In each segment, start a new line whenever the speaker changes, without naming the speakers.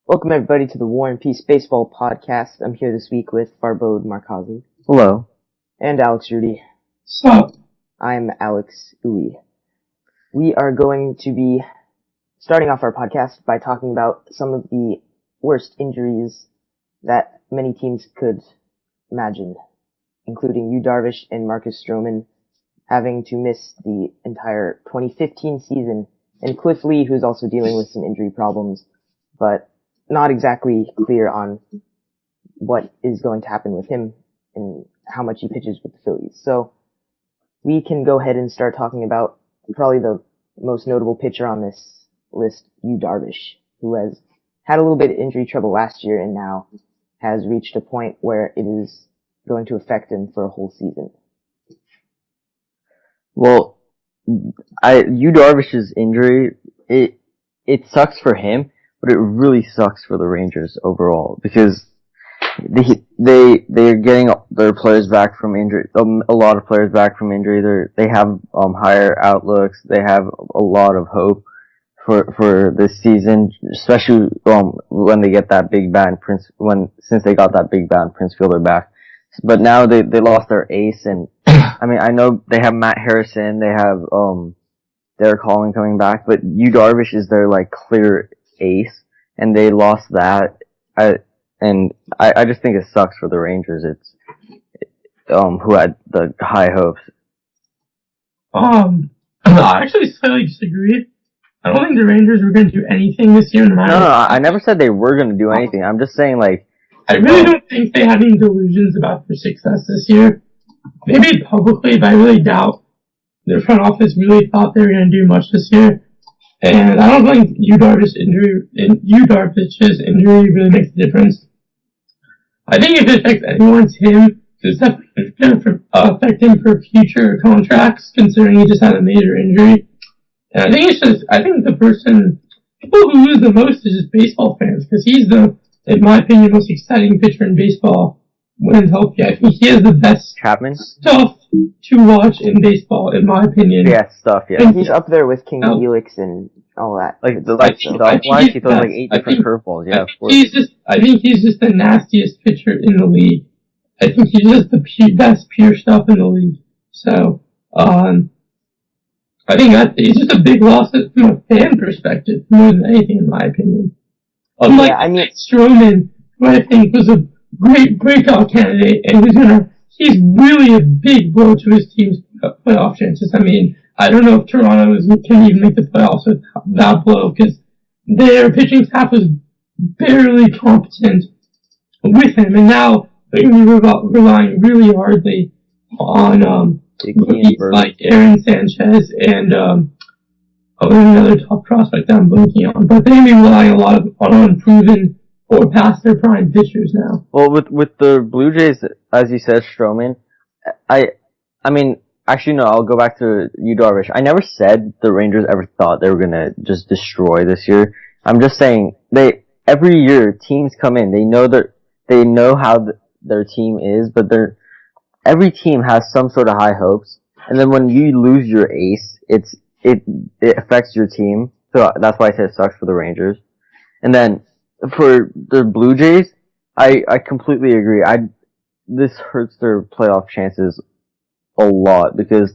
Welcome everybody to the War and Peace Baseball Podcast. I'm here this week with Farbode Markazi.
Hello.
And Alex Rudy.
Sup?
I'm Alex Uwe. We are going to be starting off our podcast by talking about some of the worst injuries that many teams could imagine, including Darvish and Marcus Stroman having to miss the entire 2015 season, and Cliff Lee, who's also dealing with some injury problems, but not exactly clear on what is going to happen with him and how much he pitches with the Phillies. So we can go ahead and start talking about probably the most notable pitcher on this list, Darvish, who has had a little bit of injury trouble last year and now has reached a point where it is going to affect him for a whole season.
Well, Darvish's injury, it sucks for him, but it really sucks for the Rangers overall because they're getting their players back from injury, a lot of players back from injury. They have higher outlooks. They have a lot of hope for this season, especially when they get that big band since they got that big band Prince Fielder back. But now they lost their ace, and I mean I know they have Matt Harrison, they have Derek Holland coming back, but Darvish is their clear ace, and they lost that. I just think it sucks for the Rangers. Who had the high hopes.
I actually slightly disagree. I don't think the Rangers were going to do anything this year.
No, I never said they were going to do anything. I'm just saying
I really don't think they had any delusions about their success this year. Maybe publicly, but I really doubt their front office really thought they were going to do much this year. And I don't think Darvish's injury really makes a difference. I think if it affects anyone, it's him. It's definitely going to affect him for future contracts, considering he just had a major injury. And I think people who lose the most is just baseball fans, because he's in my opinion, most exciting pitcher in baseball when he's healthy. I think he has the best stuff to watch in baseball, in my opinion.
Yeah, stuff, yeah.
And he's up there with King Helix and all that.
He throws 8 different curveballs, yeah, of course.
I think he's just the nastiest pitcher in the league. I think he's just the best pure stuff in the league. So, I think he's just a big loss from a fan perspective, more than anything, in my opinion. Stroman, who I think was a great breakout candidate, and he's really a big blow to his team's playoff chances. I mean, I don't know if Toronto can even make the playoffs with that blow, because their pitching staff was barely competent with him, and now they're going to be relying really hardly on rookies like Aaron Sanchez and another top prospect that I'm blanking on. But they're going to be relying a lot on unproven or past their prime pitchers now.
Well, with the Blue Jays, as you said, Stroman, I mean, actually no, I'll go back to Darvish. I never said the Rangers ever thought they were gonna just destroy this year. I'm just saying every year teams come in, they know how their team is, but every team has some sort of high hopes, and then when you lose your ace, it affects your team. So that's why I said it sucks for the Rangers. And then for the Blue Jays, I completely agree. This hurts their playoff chances a lot because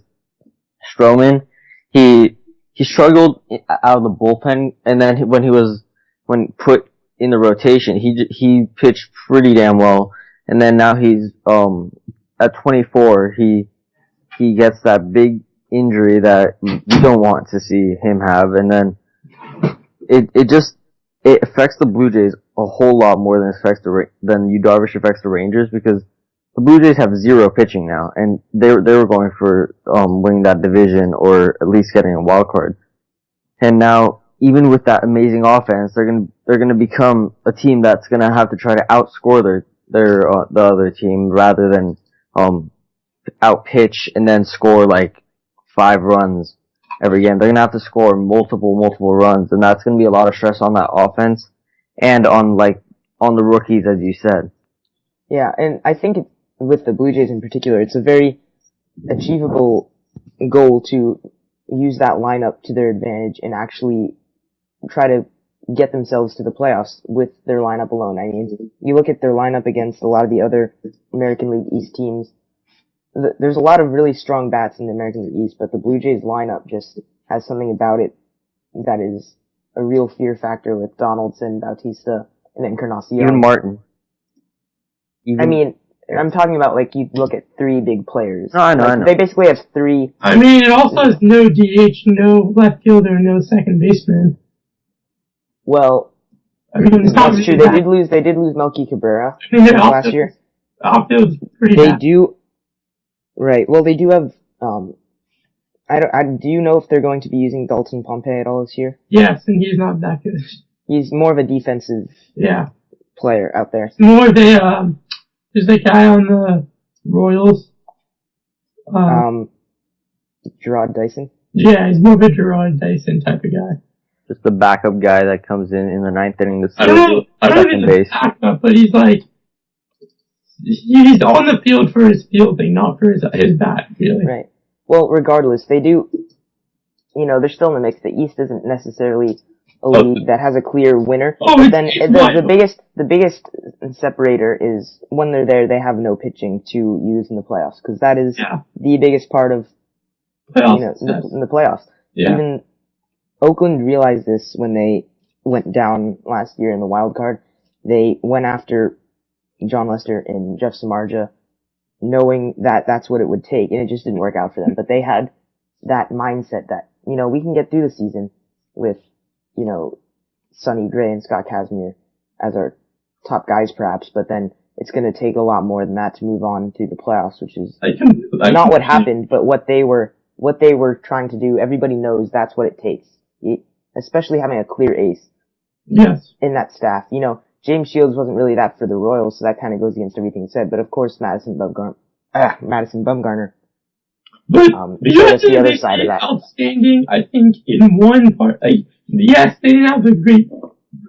Stroman, he struggled out of the bullpen, and then when put in the rotation, he pitched pretty damn well. And then now he's at 24, he gets that big injury that you don't want to see him have, and then it affects the Blue Jays a whole lot more than Darvish affects the Rangers, because the Blue Jays have zero pitching now, and they were going for winning that division or at least getting a wild card. And now, even with that amazing offense, they're gonna become a team that's gonna have to try to outscore the other team rather than outpitch and then score 5 runs every game. They're gonna have to score multiple runs, and that's gonna be a lot of stress on that offense and on the rookies, as you said.
Yeah, and I think with the Blue Jays in particular, it's a very achievable goal to use that lineup to their advantage and actually try to get themselves to the playoffs with their lineup alone. I mean, you look at their lineup against a lot of the other American League East teams. There's a lot of really strong bats in the American League East, but the Blue Jays lineup just has something about it that is a real fear factor with Donaldson, Bautista, and Encarnacion.
Even Martin.
I mean, I'm talking about, like, you look at three big players.
No, I know,
like,
I know.
They basically have three.
I mean, it also has no DH, no left fielder, no second baseman.
Well,
I mean, it's not
that's true.
really
They did lose Melky Cabrera
I mean,
last year.
Outfield's pretty
They
bad.
do, right. Well, they do have, do you know if they're going to be using Dalton Pompey at all this year?
Yes, and he's not that good.
He's more of a defensive
Yeah.
player out there.
More there's that guy on the Royals.
Gerard Dyson.
Yeah, he's more of a Gerard Dyson type of guy.
Just the backup guy that comes in the ninth inning to
I don't know if
second
he's
base.
a backup, but he's on the field for his fielding, not for his bat, really.
Right. Well, regardless, they do, they're still in the mix. The East isn't necessarily a league that has a clear winner.
Oh,
but
it's
then the biggest separator is when they're there, they have no pitching to use in the playoffs, because that is the biggest part of in the playoffs.
Yeah.
Even Oakland realized this when they went down last year in the wild card. They went after John Lester and Jeff Samardzija, knowing that that's what it would take, and it just didn't work out for them. But they had that mindset that, we can get through the season with, Sonny Gray and Scott Kazmir as our top guys perhaps, but then it's going to take a lot more than that to move on to the playoffs, which is not what happened, but what they were trying to do. Everybody knows that's what it takes, especially having a clear ace.
Yes.
In that staff. James Shields wasn't really that for the Royals, so that kind of goes against everything said. But of course, Madison Bumgarner.
But
that's the other side of that.
Outstanding, I think, in one part. Yes, they didn't have a great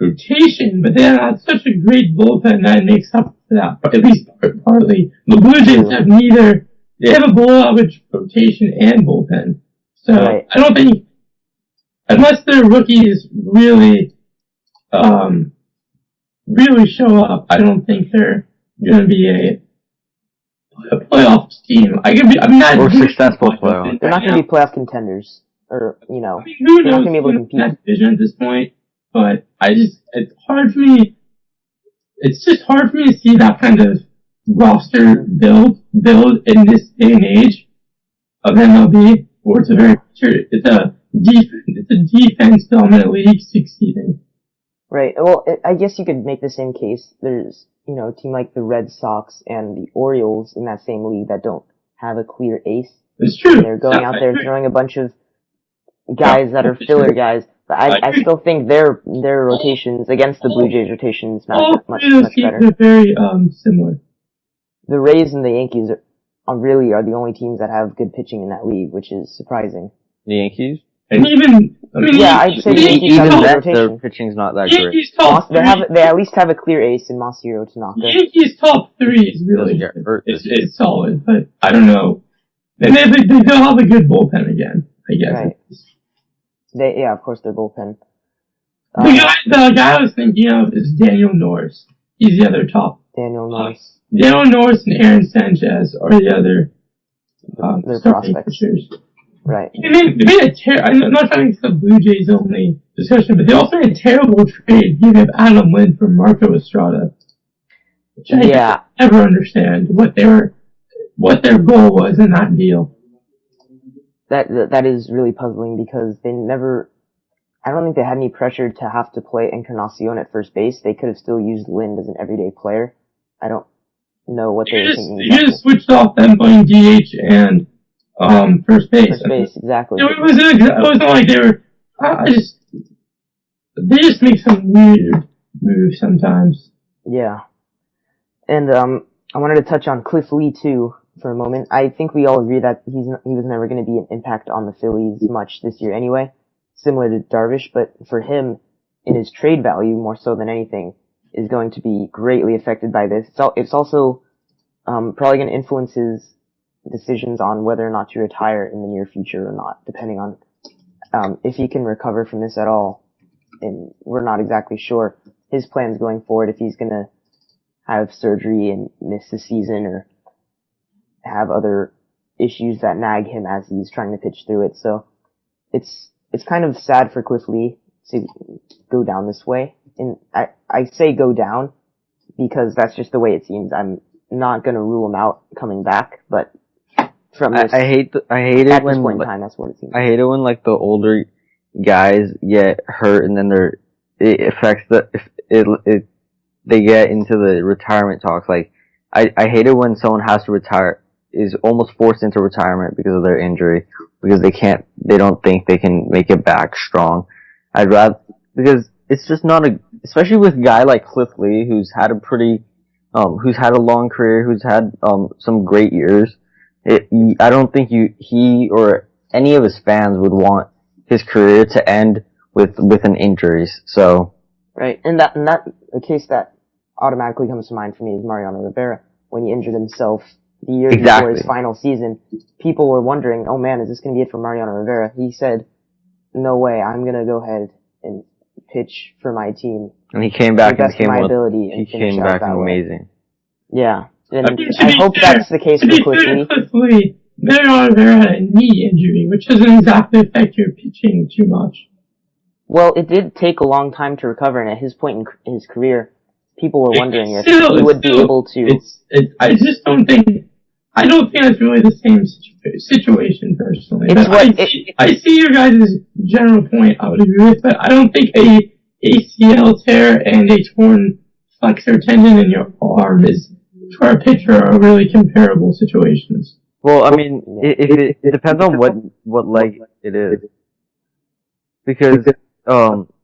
rotation, but they had such a great bullpen that makes up for that, at least partly. The Blue Jays have neither. They have a below average rotation and bullpen. So
right.
I don't think, unless their rookies really show up, I don't think they're going to be a playoff team.
Or successful playoff.
They're not going to be playoff contenders, or
who knows?
they're not going to be able to compete.
That division at this point, but it's hard for me. It's just hard for me to see that kind of roster build in this day and age of MLB, where it's a defense dominant league succeeding.
Right. Well, I guess you could make the same case. There's, a team like the Red Sox and the Orioles in that same league that don't have a clear ace.
It's true.
And they're going out there throwing a bunch of guys that are filler guys. But I still think their rotations against the Blue Jays rotations match up much better.
They're very similar.
The Rays and the Yankees are the only teams that have good pitching in that league, which is surprising.
The Yankees?
And
I'd say the Yankees have a good rotation.
Their pitching's not that great.
They at least have a clear ace in Masahiro Tanaka.
Yankees top three is really
get hurt.
It's solid, but I don't know. They'll have a good bullpen again, I guess.
Right. Of course, their bullpen.
The guy I was thinking of is Daniel Norris. He's the other top.
Daniel Norris.
Daniel Norris and Aaron Sanchez are the other
their prospects.
Pitchers.
Right.
They made I'm not trying to get the Blue Jays only discussion, but they also made a terrible trade giving up Adam Lind for Marco Estrada. Which I never understand what their goal was in that deal.
That is really puzzling because I don't think they had any pressure to have to play Encarnacion at first base. They could have still used Lind as an everyday player. I don't know what they were thinking.
You just switched off them playing DH and first base.
First base, exactly.
It wasn't like they were. They just make some weird moves sometimes.
Yeah, and I wanted to touch on Cliff Lee too for a moment. I think we all agree that he was never going to be an impact on the Phillies much this year anyway, similar to Darvish. But for him, in his trade value more so than anything, is going to be greatly affected by this. So it's also probably going to influence his decisions on whether or not to retire in the near future or not, depending on if he can recover from this at all. and we're not exactly sure his plans going forward, if he's gonna have surgery and miss the season or have other issues that nag him as he's trying to pitch through it. So it's kind of sad for Cliff Lee to go down this way. And I say go down because that's just the way it seems. I'm not gonna rule him out coming back, but from this,
I hate it
at
when
this point in time, that's what it seems.
I hate it when like the older guys get hurt and then it affects they get into the retirement talks. Like I hate it when someone has to retire, is almost forced into retirement because of their injury, because they don't think they can make it back strong. Because it's just not especially with a guy like Cliff Lee, who's had a long career, who's had, some great years. I don't think he or any of his fans would want his career to end with an injuries. So.
Right. And that, the case that automatically comes to mind for me is Mariano Rivera. When he injured himself the year before his final season, people were wondering, oh man, is this going to be it for Mariano Rivera? He said, no way, I'm going to go ahead and pitch for my team.
And he came back and became
Yeah.
amazing.
And I hope that's the case for Cliff
Lee. Mariano Rivera had a knee injury, which doesn't exactly affect your pitching too much.
Well, it did take a long time to recover, and at his point in his career, people were wondering if he would be able to.
I don't think it's really the same situation personally. I see your guys' general point, I would agree with, but I don't think a ACL tear and a torn flexor tendon in your arm for a pitcher are really comparable situations.
Well, I mean, it depends on what leg it is. Because,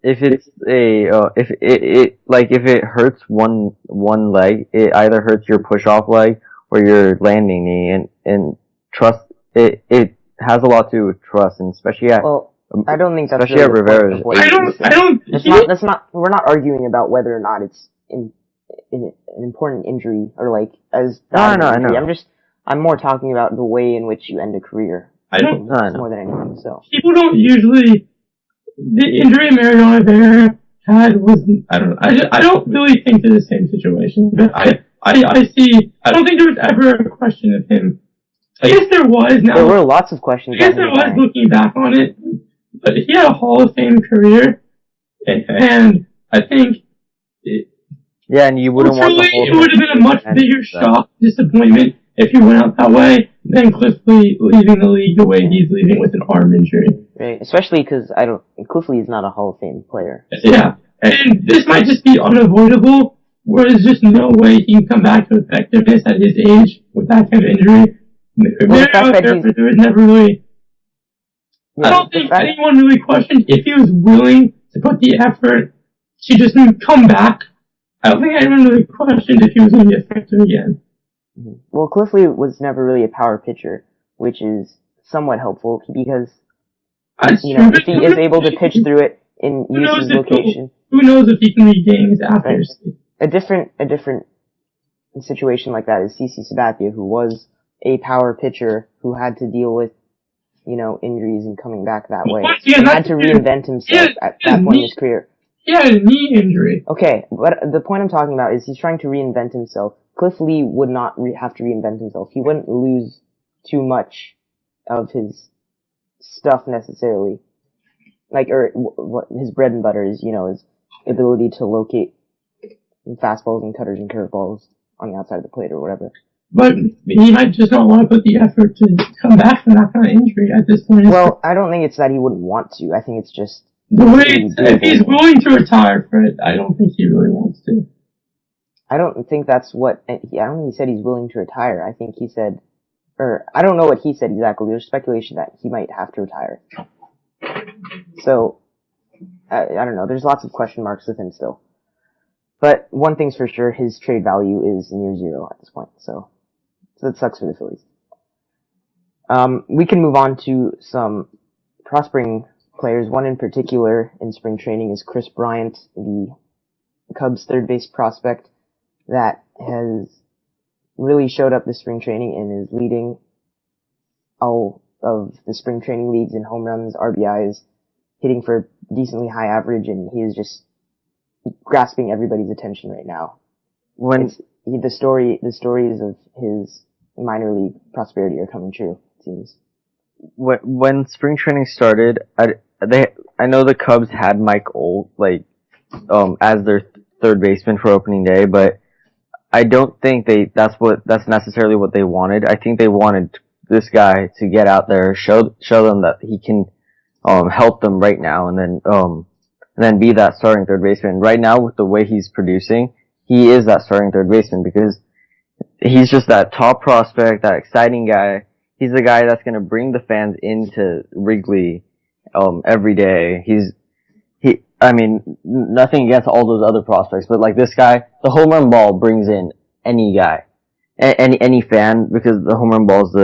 if it's if it hurts one leg, it either hurts your push-off leg or your landing knee, and trust, it has a lot to do with trust, and especially
I don't think that's
especially
really
at Rivera's.
We're not arguing about whether or not it's an important injury, or like, as bad an injury. I'm more talking about the way in which you end a career. More than anything, so.
People don't usually, the injury Mariano Rivera had was, I don't really think they're the same situation, but I don't think there was ever a question of him. I guess there was now.
There were lots of questions.
I guess there was looking back on it, but he had a Hall of Fame career, and I think
and you wouldn't want
it would have been a much bigger shock, disappointment if he went out that way than Cliff Lee leaving the league the way he's leaving with an arm injury.
Right, especially because Cliff Lee is not a Hall of Fame player.
Yeah, and this might just be unavoidable, where there's just no way he can come back to effectiveness at his age with that kind of injury. There was never really. I don't think anyone really questioned if he was willing to put the effort to just come back. I don't think anyone really questioned if he was going to be effective again.
Well, Cliff Lee was never really a power pitcher, which is somewhat helpful because, if he is able to pitch through it in use his location.
Who knows if he can lead games after?
Right. A different situation like that is CC Sabathia, who was a power pitcher who had to deal with, injuries and coming back that way. He had to reinvent himself at that point in his career.
He had a knee injury.
Okay, but the point I'm talking about is he's trying to reinvent himself. Cliff Lee would not have to reinvent himself. He wouldn't lose too much of his stuff necessarily. What his bread and butter is, his ability to locate fastballs and cutters and curveballs on the outside of the plate or whatever.
But he might just not want to put the effort to come back from that kind of injury at this point.
Well, I don't think it's that he wouldn't want to. I think it's just
if he's willing to retire for it, I don't think he really wants to.
I don't think that's what. I don't think he said he's willing to retire. I think he said, or I don't know what he said exactly. There's speculation that he might have to retire. So I don't know. There's lots of question marks with him still. But one thing's for sure, his trade value is near zero at this point. So that sucks for the Phillies. We can move on to some prospering players. One in particular in spring training is Kris Bryant, the Cubs third base prospect that has really showed up this spring training and is leading all of the spring training leagues in home runs, RBIs, hitting for decently high average, and he is just grasping everybody's attention right now. The stories of his minor league prosperity are coming true, it seems.
When spring training started, I know the Cubs had Mike Olt, as their third baseman for opening day, but I don't think that's necessarily what they wanted. I think they wanted this guy to get out there, show them that he can, help them right now, and then be that starting third baseman. Right now, with the way he's producing, he is that starting third baseman because he's just that top prospect, that exciting guy. He's the guy that's gonna bring the fans into Wrigley, every day. I mean, nothing against all those other prospects, but like this guy, the home run ball brings in any guy, any fan, because the home run ball is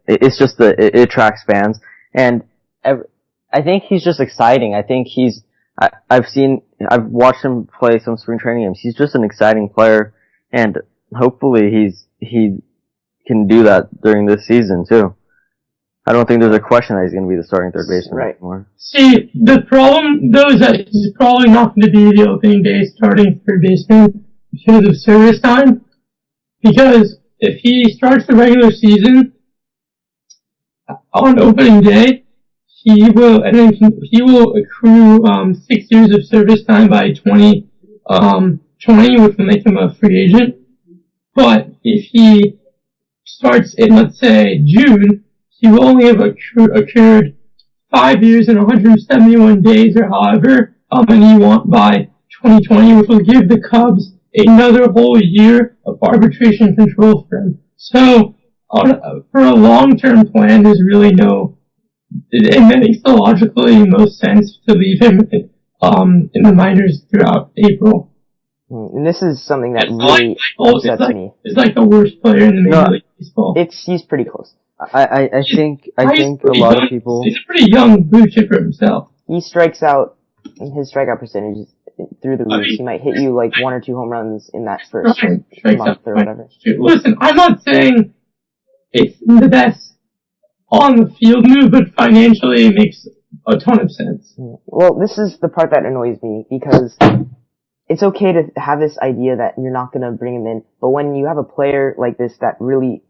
it attracts fans, and I think he's just exciting. I think I've watched him play some spring training games. He's just an exciting player, and hopefully he can do that during this season too. I don't think there's a question that he's going to be the starting third baseman anymore.
See, the problem, though, is that he's probably not going to be the opening day starting third baseman because of service time. Because if he starts the regular season on opening day, he will accrue 6 years of service time by 2020, which will make him a free agent. But if he starts in, let's say, June, he will only have accrued 5 years and 171 days, or however many you want, by 2020, which will give the Cubs another whole year of arbitration control for him. So, for a long-term plan, there's really it makes the logically most sense to leave him in the minors throughout April.
And this is something that really upsets me.
It's like the worst player in the Major League Baseball.
He's pretty close.
I think a lot of people.
He's a pretty young blue chipper himself.
He strikes out, his strikeout percentage is through the roof. He might hit you like 1 or 2 home runs in that first month or whatever.
Listen, I'm not saying it's the best on the field move, but financially it makes a ton of sense.
Well, this is the part that annoys me, because it's okay to have this idea that you're not going to bring him in, but when you have a player like this that really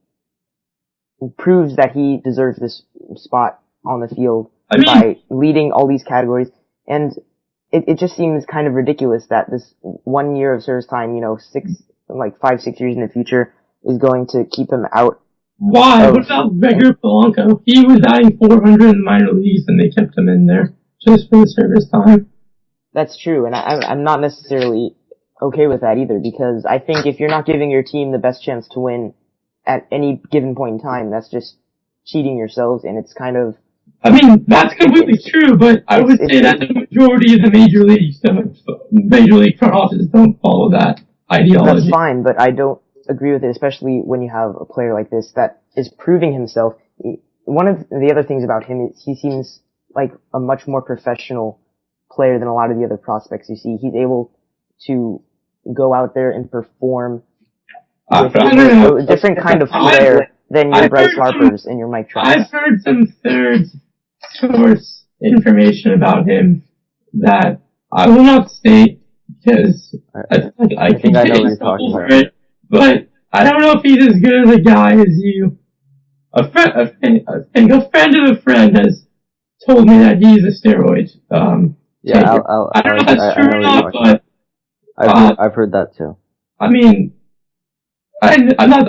proves that he deserves this spot on the field by leading all these categories, and it just seems kind of ridiculous that this 1 year of service time, 5, 6 years in the future, is going to keep him out.
Why? What about Gregor Polanco? He was batting 400 in the minor leagues, and they kept him in there just for the service time.
That's true, and I'm not necessarily okay with that either, because I think if you're not giving your team the best chance to win at any given point in time, that's just cheating yourselves, and it's kind of...
I mean, that's completely true, but I would say that the majority of the major league front offices don't follow that ideology.
That's fine, but I don't agree with it, especially when you have a player like this that is proving himself. One of the other things about him is he seems like a much more professional player than a lot of the other prospects you see. He's able to go out there and perform with a different kind of flair than your Bryce Harpers and your Mike Trouts.
I've heard some third source information about him that I will not state because I
think I know what you're talking about.
It, but I don't know if he's as good as a guy as you. A friend of a friend has told me that he's a steroid.
Yeah,
I don't know if that's true or not, but
I've heard that too.
I mean, I'm not,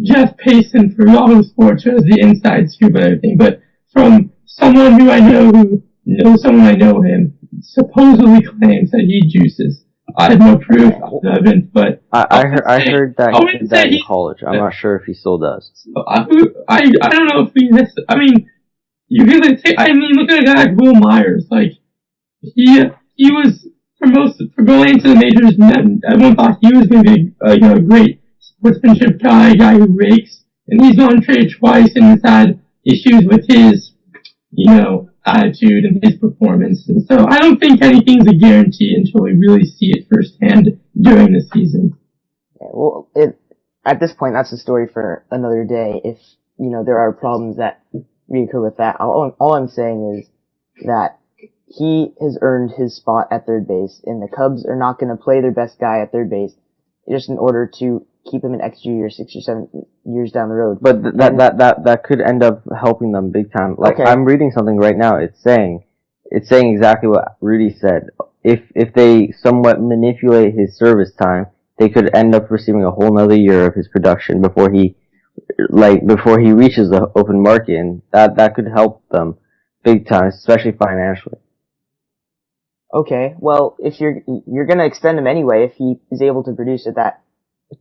Jeff Payson for Yahoo Sports who has the inside scoop and everything, but from someone who I know who knows someone I know him, supposedly claims that he juices. I have no proof, but
I heard that he did that in college. I'm not sure if he still does.
I don't know if he necessarily, I mean, look at a guy like Will Myers, like, he was, for going into the majors, everyone thought he was going to be a great sportsmanship guy, a guy who rakes, and he's gone traded twice and has had issues with his, attitude and his performance. And so I don't think anything's a guarantee until we really see it firsthand during the season.
Yeah, well, at this point, that's a story for another day. If, there are problems that reoccur with that. All I'm saying is that he has earned his spot at third base, and the Cubs are not going to play their best guy at third base just in order to keep him an extra year, 6 or 7 years down the road.
But that could end up helping them big time. Like,
okay.
I'm reading something right now. It's saying exactly what Rudy said. If they somewhat manipulate his service time, they could end up receiving a whole nother year of his production before he reaches the open market, and that could help them big time, especially financially.
Okay, well, if you're gonna extend him anyway, if he is able to produce at that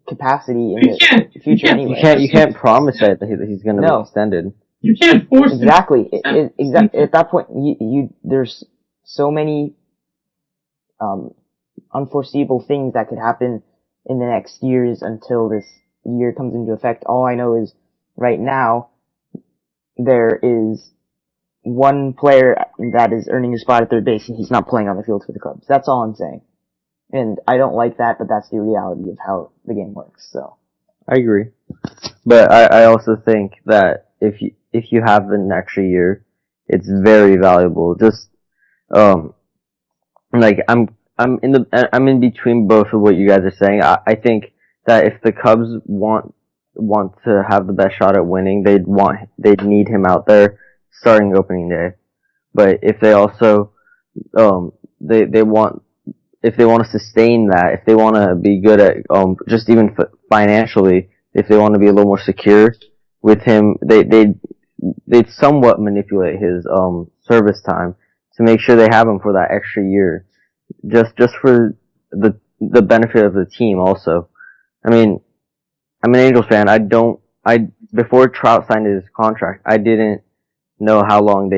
capacity in the future anyway.
You can't promise that he's gonna be extended.
You can't force him.
Exactly. Exactly. At that point, there's so many unforeseeable things that could happen in the next years until this year comes into effect. All I know is right now there is one player that is earning a spot at third base and he's not playing on the field for the Cubs. That's all I'm saying. And I don't like that, but that's the reality of how the game works, so.
I agree. But I also think that if you have an extra year, it's very valuable. Just, like, I'm in between both of what you guys are saying. I think that if the Cubs want to have the best shot at winning, they'd need him out there starting opening day. But if they also, if they want to sustain that, if they want to be good at, just even financially, if they want to be a little more secure with him, they'd somewhat manipulate his, service time to make sure they have him for that extra year. Just for the benefit of the team also. I mean, I'm an Angels fan. Before Trout signed his contract, I didn't know how long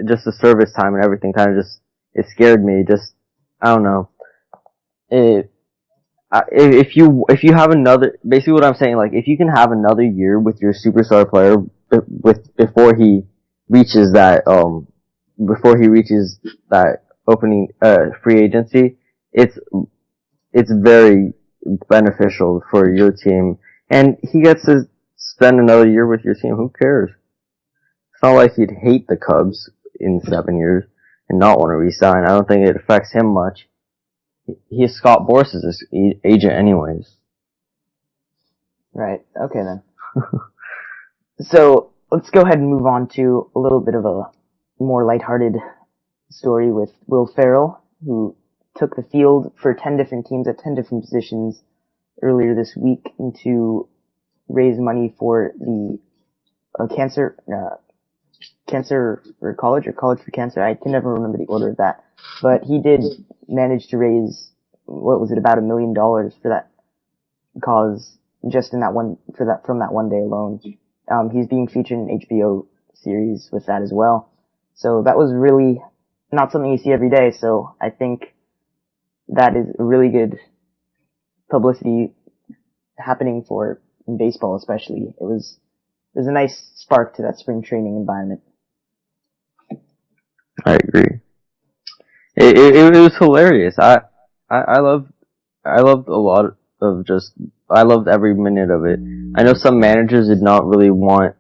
just the service time and everything kind of it scared me. I don't know. If you have basically what I'm saying, like, if you can have another year with your superstar player before he reaches that opening, free agency, it's very beneficial for your team. And he gets to spend another year with your team. Who cares? It's not like he'd hate the Cubs in 7 years and not want to re-sign. I don't think it affects him much. He is Scott Boras's agent anyways.
Right. Okay then. So, let's go ahead and move on to a little bit of a more lighthearted story with Will Ferrell, who took the field for 10 different teams at 10 different positions earlier this week to raise money for the cancer or college for cancer. I can never remember the order of that. But he did manage to raise, what was it, about $1 million for that cause just in from that one day alone. He's being featured in an HBO series with that as well. So that was really not something you see every day, so I think that is a really good publicity happening for baseball especially. There's a nice spark to that spring training environment.
I agree. It was hilarious. I loved a lot of I loved every minute of it. I know some managers did not really want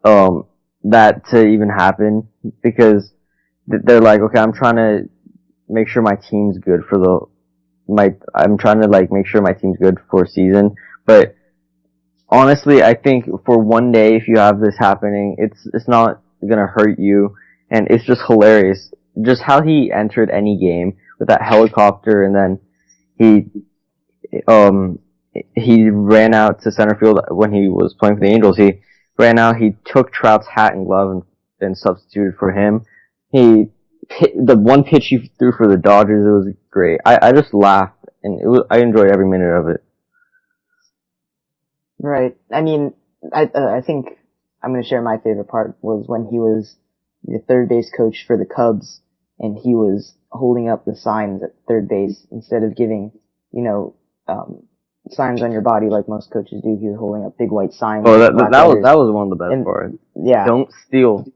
that to even happen because they're like, okay, I'm trying to make sure my team's good I'm trying to make sure my team's good for a season. But honestly, I think for one day, if you have this happening, it's not gonna hurt you, and it's just hilarious. Just how he entered any game with that helicopter, and then he ran out to center field when he was playing for the Angels. He ran out, he took Trout's hat and glove and substituted for him. The one pitch he threw for the Dodgers, it was great. I just laughed, and I enjoyed every minute of it.
Right. I mean, I think I'm going to share my favorite part was when he was the third base coach for the Cubs, and he was holding up the signs at third base instead of giving, signs on your body like most coaches do. He was holding up big white signs.
Oh, that was one of the best parts.
Yeah.
Don't steal.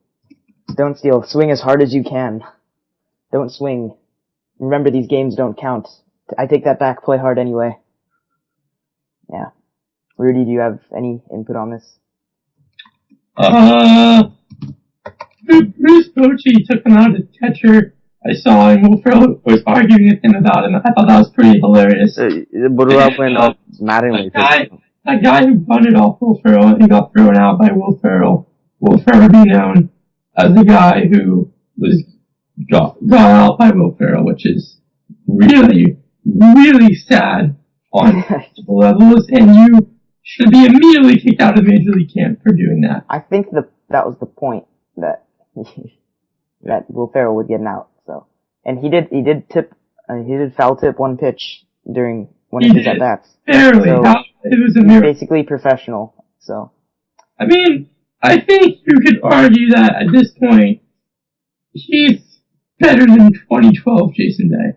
Don't steal. Swing as hard as you can. Don't swing. Remember, these games don't count. I take that back. Play hard anyway. Yeah. Rudy, do you have any input on this?
Bruce Bochy took him out as catcher. I saw him. Will Ferrell was arguing with him about him. I thought that was pretty hilarious.
But about when Mattingly
that guy who bunted off Will Ferrell and got thrown out by Will Ferrell will forever be known as the guy who was got out by Will Ferrell, which is really, really sad on multiple levels, and you should be immediately kicked out of Major League Camp for doing that.
I think that was the point that that Will Ferrell would get an out. So, and he did foul tip one pitch during one of his at bats.
Barely.
So
it was a miracle.
Basically professional. So,
I mean, I think you could argue that at this point he's better than 2012 Jason Day.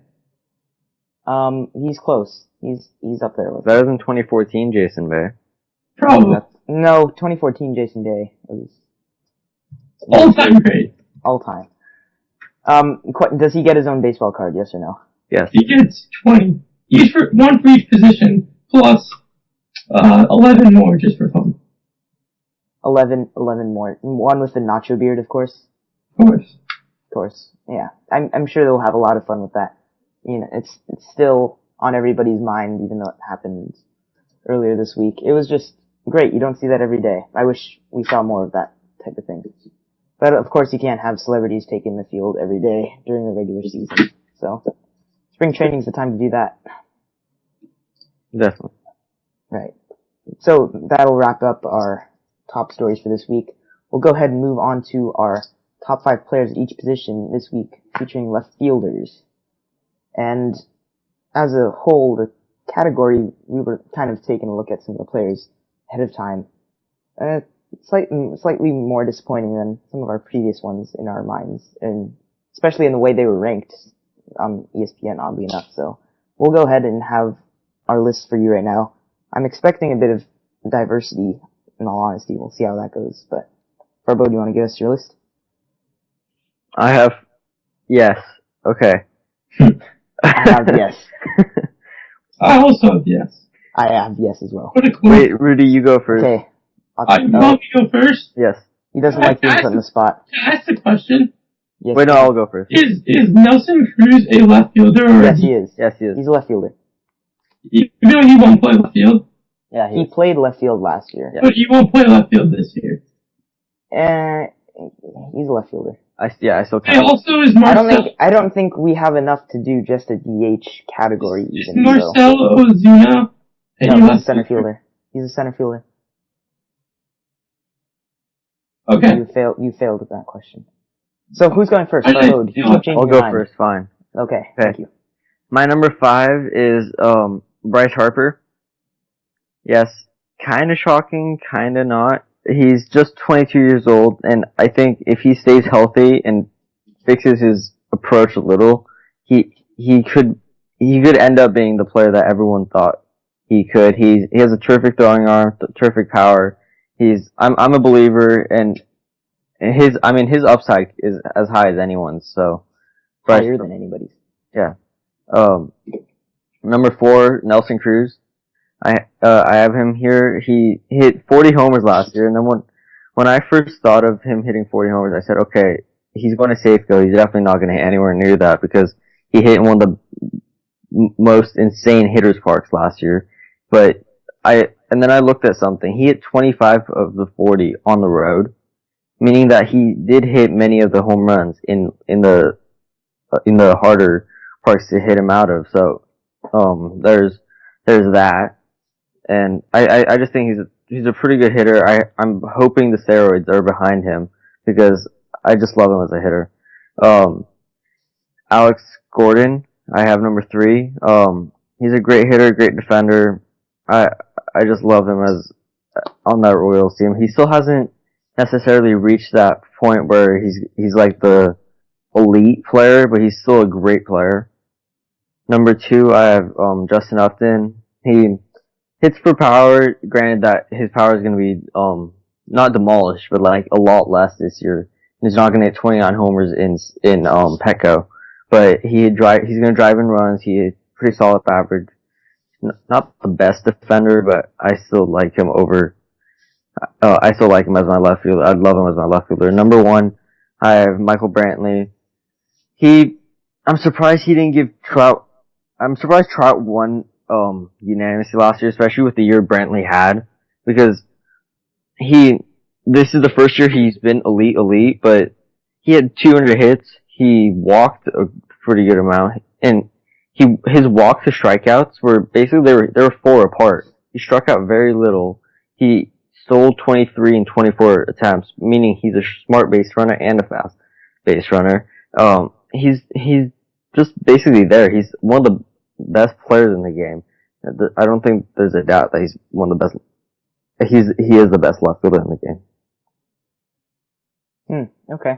He's close. He's up there with
better than 2014 Jason Bay.
Probably.
No, 2014 Jason Day was
all-time great.
All time. Does he get his own baseball card? Yes or no?
Yes.
He gets 20. One for each position, plus 11 more just for fun.
11 more. One with the nacho beard, of course.
Of
course. Yeah. I'm sure they'll have a lot of fun with that. You know, it's still on everybody's mind, even though it happened earlier this week. It was just great. You don't see that every day. I wish we saw more of that type of thing. But of course you can't have celebrities taking the field every day during the regular season. So, spring training's the time to do that.
Definitely.
Right. So, that'll wrap up our top stories for this week. We'll go ahead and move on to our top 5 players at each position this week, featuring left fielders. And as a whole, the category, we were kind of taking a look at some of the players ahead of time. Slightly more disappointing than some of our previous ones in our minds, and especially in the way they were ranked on ESPN, oddly enough. So we'll go ahead and have our list for you right now. I'm expecting a bit of diversity, in all honesty. We'll see how that goes. But Farbo, do you want to give us your list?
I have yes. Okay.
I have yes.
I also have yes.
I have yes as well.
Wait, Rudy, you go first.
Okay.
You want me to go first?
Yes.
He doesn't like being put in the spot.
Can I ask the question?
Yes.
Wait, no, I'll go first.
Is Nelson Cruz a left fielder or
Yes, he is.
Yes, he is.
He's a left fielder.
Even though he won't play left field?
Yeah, he played left field last year.
Yeah. But he won't play left field this year.
He's a left fielder.
I still
can't. Also, is Marcel...
I don't think we have enough to do just a DH category even.
Is Marcel Ozuna?
No, he's a center fielder. He's a center fielder.
Okay.
You failed with that question. So who's going first? I'll
go first, fine.
Okay, thank you.
My number 5 is Bryce Harper. Yes, kinda shocking, kinda not. He's just 22 years old, and I think if he stays healthy and fixes his approach a little, he could end up being the player that everyone thought he could. He has a terrific throwing arm, terrific power. I'm a believer, and his upside is as high as anyone's. So
higher than anybody's.
Yeah. Number 4, Nelson Cruz. I have him here. He hit 40 homers last year, and then when I first thought of him hitting 40 homers, I said, okay, he's going to Safeco. He's definitely not going to hit anywhere near that because he hit in one of the most insane hitters parks last year. And then I looked at something. He hit 25 of the 40 on the road, meaning that he did hit many of the home runs in the harder parks to hit him out of. So there's that. And I just think he's a pretty good hitter. I'm hoping the steroids are behind him because I just love him as a hitter. Alex Gordon, I have number 3. He's a great hitter, great defender. I just love him as on that Royals team. He still hasn't necessarily reached that point where he's like the elite player, but he's still a great player. Number 2, I have Justin Upton. He hits for power. Granted that his power is going to be not demolished, but like a lot less this year. He's not going to hit 29 homers in Petco, but he's going to drive in runs. He has pretty solid average. Not the best defender, but I still like him over I still like him as my left fielder. I'd love him as my left fielder. Number 1, I have Michael Brantley. I'm surprised he didn't give Trout. I'm surprised Trout won unanimously last year, especially with the year Brantley had, because this is the first year he's been elite, but he had 200 hits. He walked a pretty good amount, and his walks to strikeouts were basically they were 4 apart. He struck out very little. He stole 23 and 24 attempts, meaning he's a smart base runner and a fast base runner. He's just basically there. He's one of the best players in the game. I don't think there's a doubt that he's one of the best. He is the best left fielder in the game.
Okay.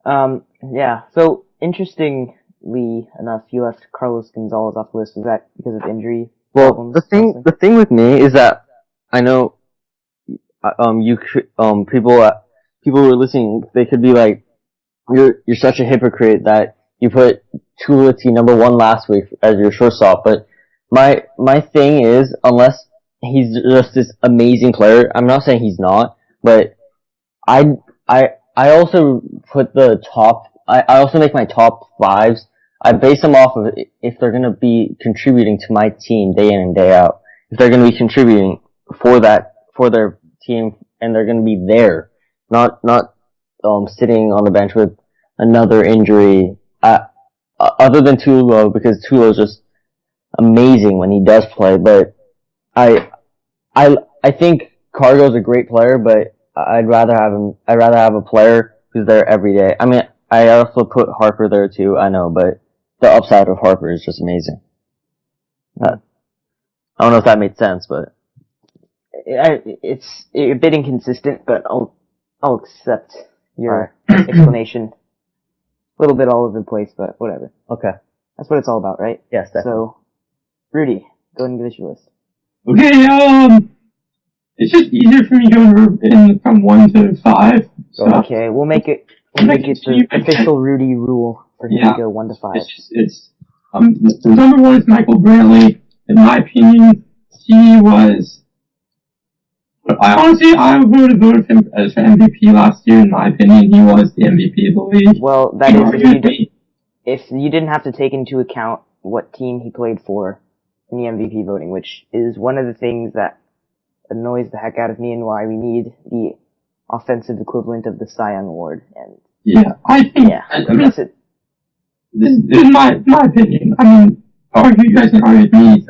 Yeah. So interestingly enough, you left Carlos Gonzalez off the list. Was that because of injury problems?
Well, the thing with me is that I know people who are listening, they could be like, you're such a hypocrite that you put Tulowitzki number 1 last week as your shortstop. But my thing is, unless he's just this amazing player, I'm not saying he's not, but I also put the top. I also make my top 5s. I base them off of if they're gonna be contributing to my team day in and day out. If they're gonna be contributing for their team, and they're gonna be there, not sitting on the bench with another injury. Other than Tulo, because Tulo's just amazing when he does play. But I think Cargo's a great player, but I'd rather have a player who's there every day. I mean, I also put Harper there too, I know, but the upside of Harper is just amazing. I don't know if that made sense, but
it's a bit inconsistent, but I'll accept your explanation. A little bit all over the place, but whatever.
Okay.
That's what it's all about, right?
Yes, definitely.
So, Rudy, go ahead and give us your list.
Okay, it's just easier for me going from 1 to 5. So
Okay, we'll make it the official Rudy rule for him to go 1 to 5.
Number 1 is Michael Brantley. In my opinion, he was. I would have voted him as MVP last year. In my opinion, he was the MVP of the league.
Well, that is if you didn't have to take into account what team he played for in the MVP voting, which is one of the things that annoys the heck out of me and why we need the offensive equivalent of the Cy Young Award. And
I think.
This
is my opinion. I mean, you guys can argue with me.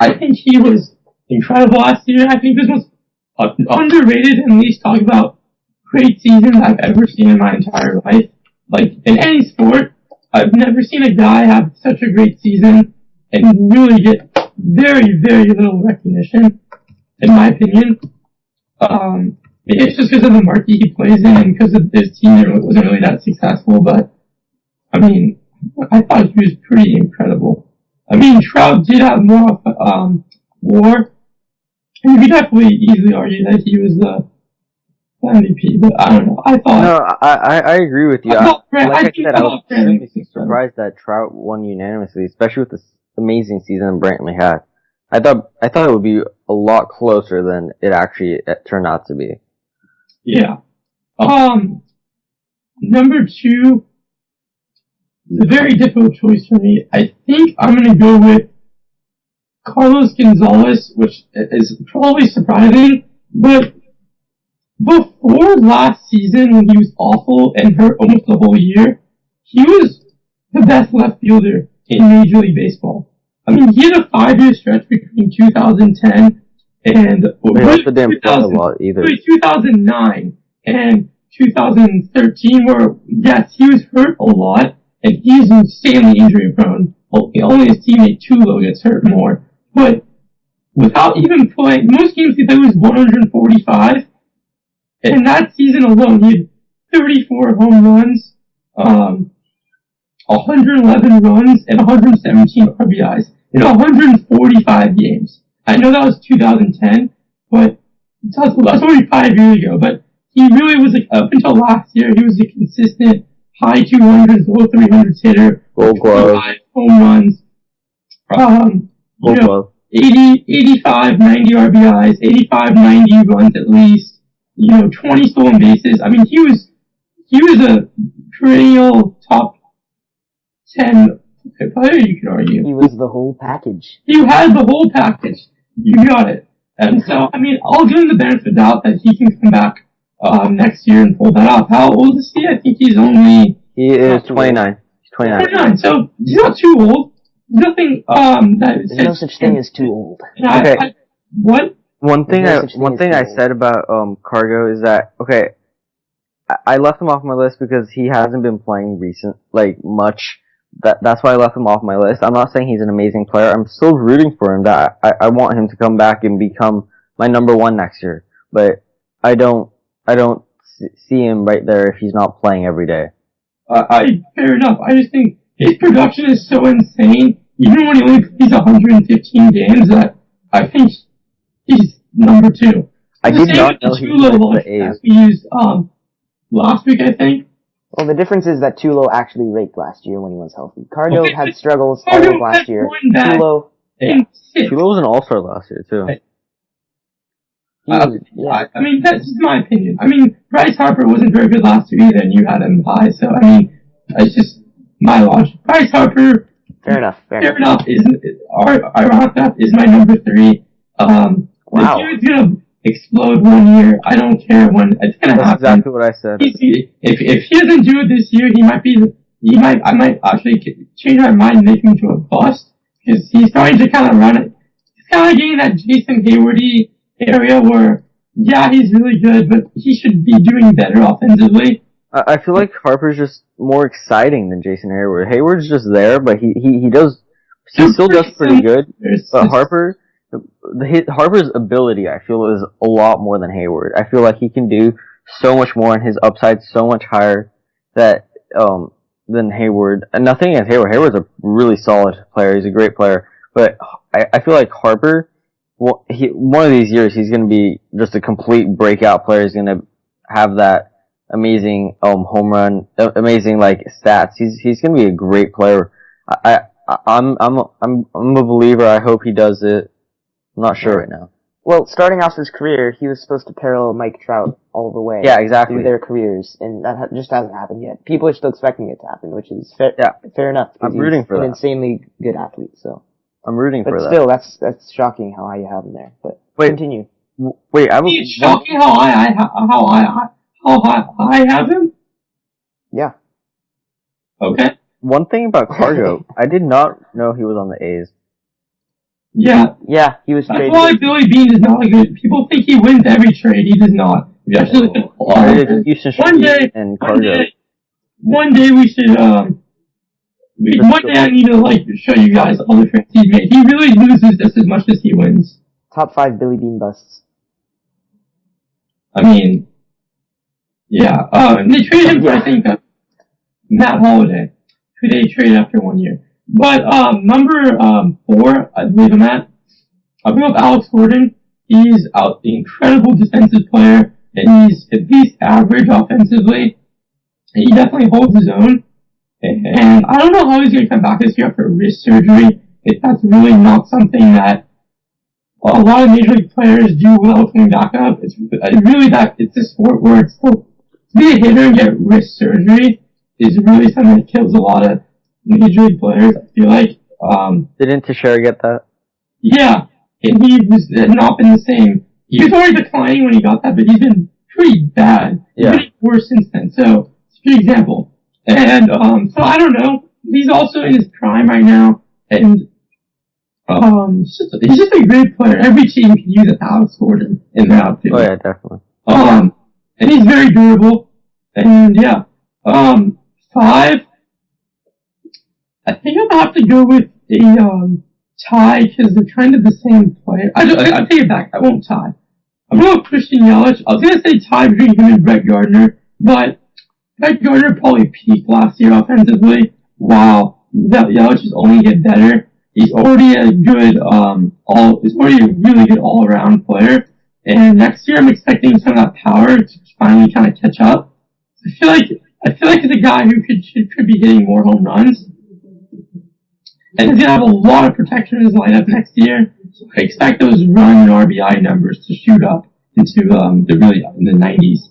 I think he was incredible last year. I think this was underrated and least talked about great season I've ever seen in my entire life. Like, in any sport, I've never seen a guy have such a great season and really get very, very little recognition, in my opinion. It's just because of the market he plays in and because of his team wasn't really that successful, but, I mean, I thought he was pretty incredible. I mean, Trout did have more WAR. You could definitely easily argue that he was the MVP, but I don't know.
I agree with you. Like I said, I was
really
surprised that Trout won unanimously, especially with this amazing season Brantley had. I thought it would be a lot closer than it actually turned out to be.
Yeah. Number 2 is a very difficult choice for me. I think I'm gonna go with Carlos Gonzalez, which is probably surprising, but before last season when he was awful and hurt almost the whole year, he was the best left fielder in Major League Baseball. I mean, he had a 5-year stretch between 2010 and 2009 and 2013 where, yes, he was hurt a lot and he's insanely injury prone. Only his teammate Tulo gets hurt more. But without even playing, most games he played was 145. And in that season alone, he had 34 home runs, 111 runs, and 117 RBIs in 145 games. I know that was 2010, but that's only 5 years ago. But he really was, like, up until last year, he was a consistent high 200s, low 300s hitter.
Gold Glove.
Home runs.
Gold Glove.
85, 90 RBIs, 85, 90 runs at least, 20 stolen bases. I mean, he was a perennial top 10 player, you could argue.
He was the whole package.
You had the whole package. You got it. And so, I mean, I'll give him the benefit of the doubt that he can come back next year and pull that off. How old is he? I think he's only...
He is 29. He's 29.
29, so he's not too old. Nothing,
There's no such thing as too old.
Okay.
What?
One thing I said about Cargo is that, okay, I left him off my list because he hasn't been playing much. That's why I left him off my list. I'm not saying he's an amazing player. I'm still rooting for him. That I want him to come back and become my number one next year. But I don't see him right there if he's not playing every day.
Fair enough. I just think his production is so insane. Even when he only plays 115 games, that I think he's number two.
I did not know he was the A's.
We used last week, I think.
Well, the difference is that Tulo actually raked last year when he was healthy. Cargo had struggles all of last year. Tulo
was an all-star last year, too.
I mean, that's just my opinion. I mean, Bryce Harper wasn't very good last year either, and you had him high, so, I mean, it's just my logic. Bryce Harper...
Fair enough.
Is my number 3.
Wow.
If he's gonna explode one year, I don't care when it's gonna happen.
That's exactly what I said.
If he doesn't do it this year, I might actually change my mind and make him into a bust, because he's starting to kind of run it. He's kind of getting that Jason Hayward-y area where, yeah, he's really good, but he should be doing better offensively.
I feel like Harper's just more exciting than Jason Hayward. Hayward's just there, but he still does pretty good. But Harper's ability, I feel, is a lot more than Hayward. I feel like he can do so much more, and his upside's so much higher than Hayward. And nothing against Hayward. Hayward's a really solid player. He's a great player. But I feel like Harper, one of these years, he's going to be just a complete breakout player. He's going to have that amazing home run, amazing stats. He's going to be a great player. I'm a believer. I hope he does it. I'm not sure right now.
Well, starting off his career, he was supposed to parallel Mike Trout all the way.
Yeah, exactly.
Through their careers, and that just hasn't happened yet. People are still expecting it to happen, which is fair enough.
I'm rooting for that.
He's an insanely good athlete, so.
I'm rooting for that.
But still, that's shocking how high you have him there. But continue.
Wait,
It's shocking how high I have him?
Yeah.
Okay.
One thing about Cargo, I did not know he was on the A's.
Yeah.
Yeah, he was traded.
That's why Billy Beane is not a good. People think he wins every trade. He does not. One day we should, one day I need to, show you guys all the trades he's made. He really loses just as much as he wins.
Top 5 Billy Beane busts.
I mean, yeah. And they traded him for, I think, Matt Holliday, who they traded after 1 year. But, number 4, I believe I'm at. I'll bring up Alex Gordon. He's an incredible defensive player, and he's at least average offensively. And he definitely holds his own. And I don't know how he's going to come back this year after wrist surgery. That's really not something that a lot of major league players do well coming back up. It's a sport where it's still, to be a hitter and get wrist surgery is really something that kills a lot of major league players, I feel like.
Didn't Teixeira get that?
Yeah, and he has not been the same. He was already declining when he got that, but he's been pretty bad.
Yeah.
He's been worse since then, so it's a good example. And, so I don't know. He's also in his prime right now, and, he's just a great player. Every team can use an Alex Gordon in their outfield.
Oh yeah, definitely.
And he's very durable, and yeah. 5, I think I'll have to go with a, tie, because they're kind of the same player. I'll take it back. I won't tie. I'm going with Christian Yelich. I was going to say tie between him and Brett Gardner, but Brett Gardner probably peaked last year offensively. Wow. Yelich is only get better. He's already a good, he's already a really good all-around player. And next year I'm expecting some of that power to finally kind of catch up. I feel like he's a guy who could be hitting more home runs. And he's going to have a lot of protection in his lineup next year. So I expect those run and RBI numbers to shoot up into in the 90s.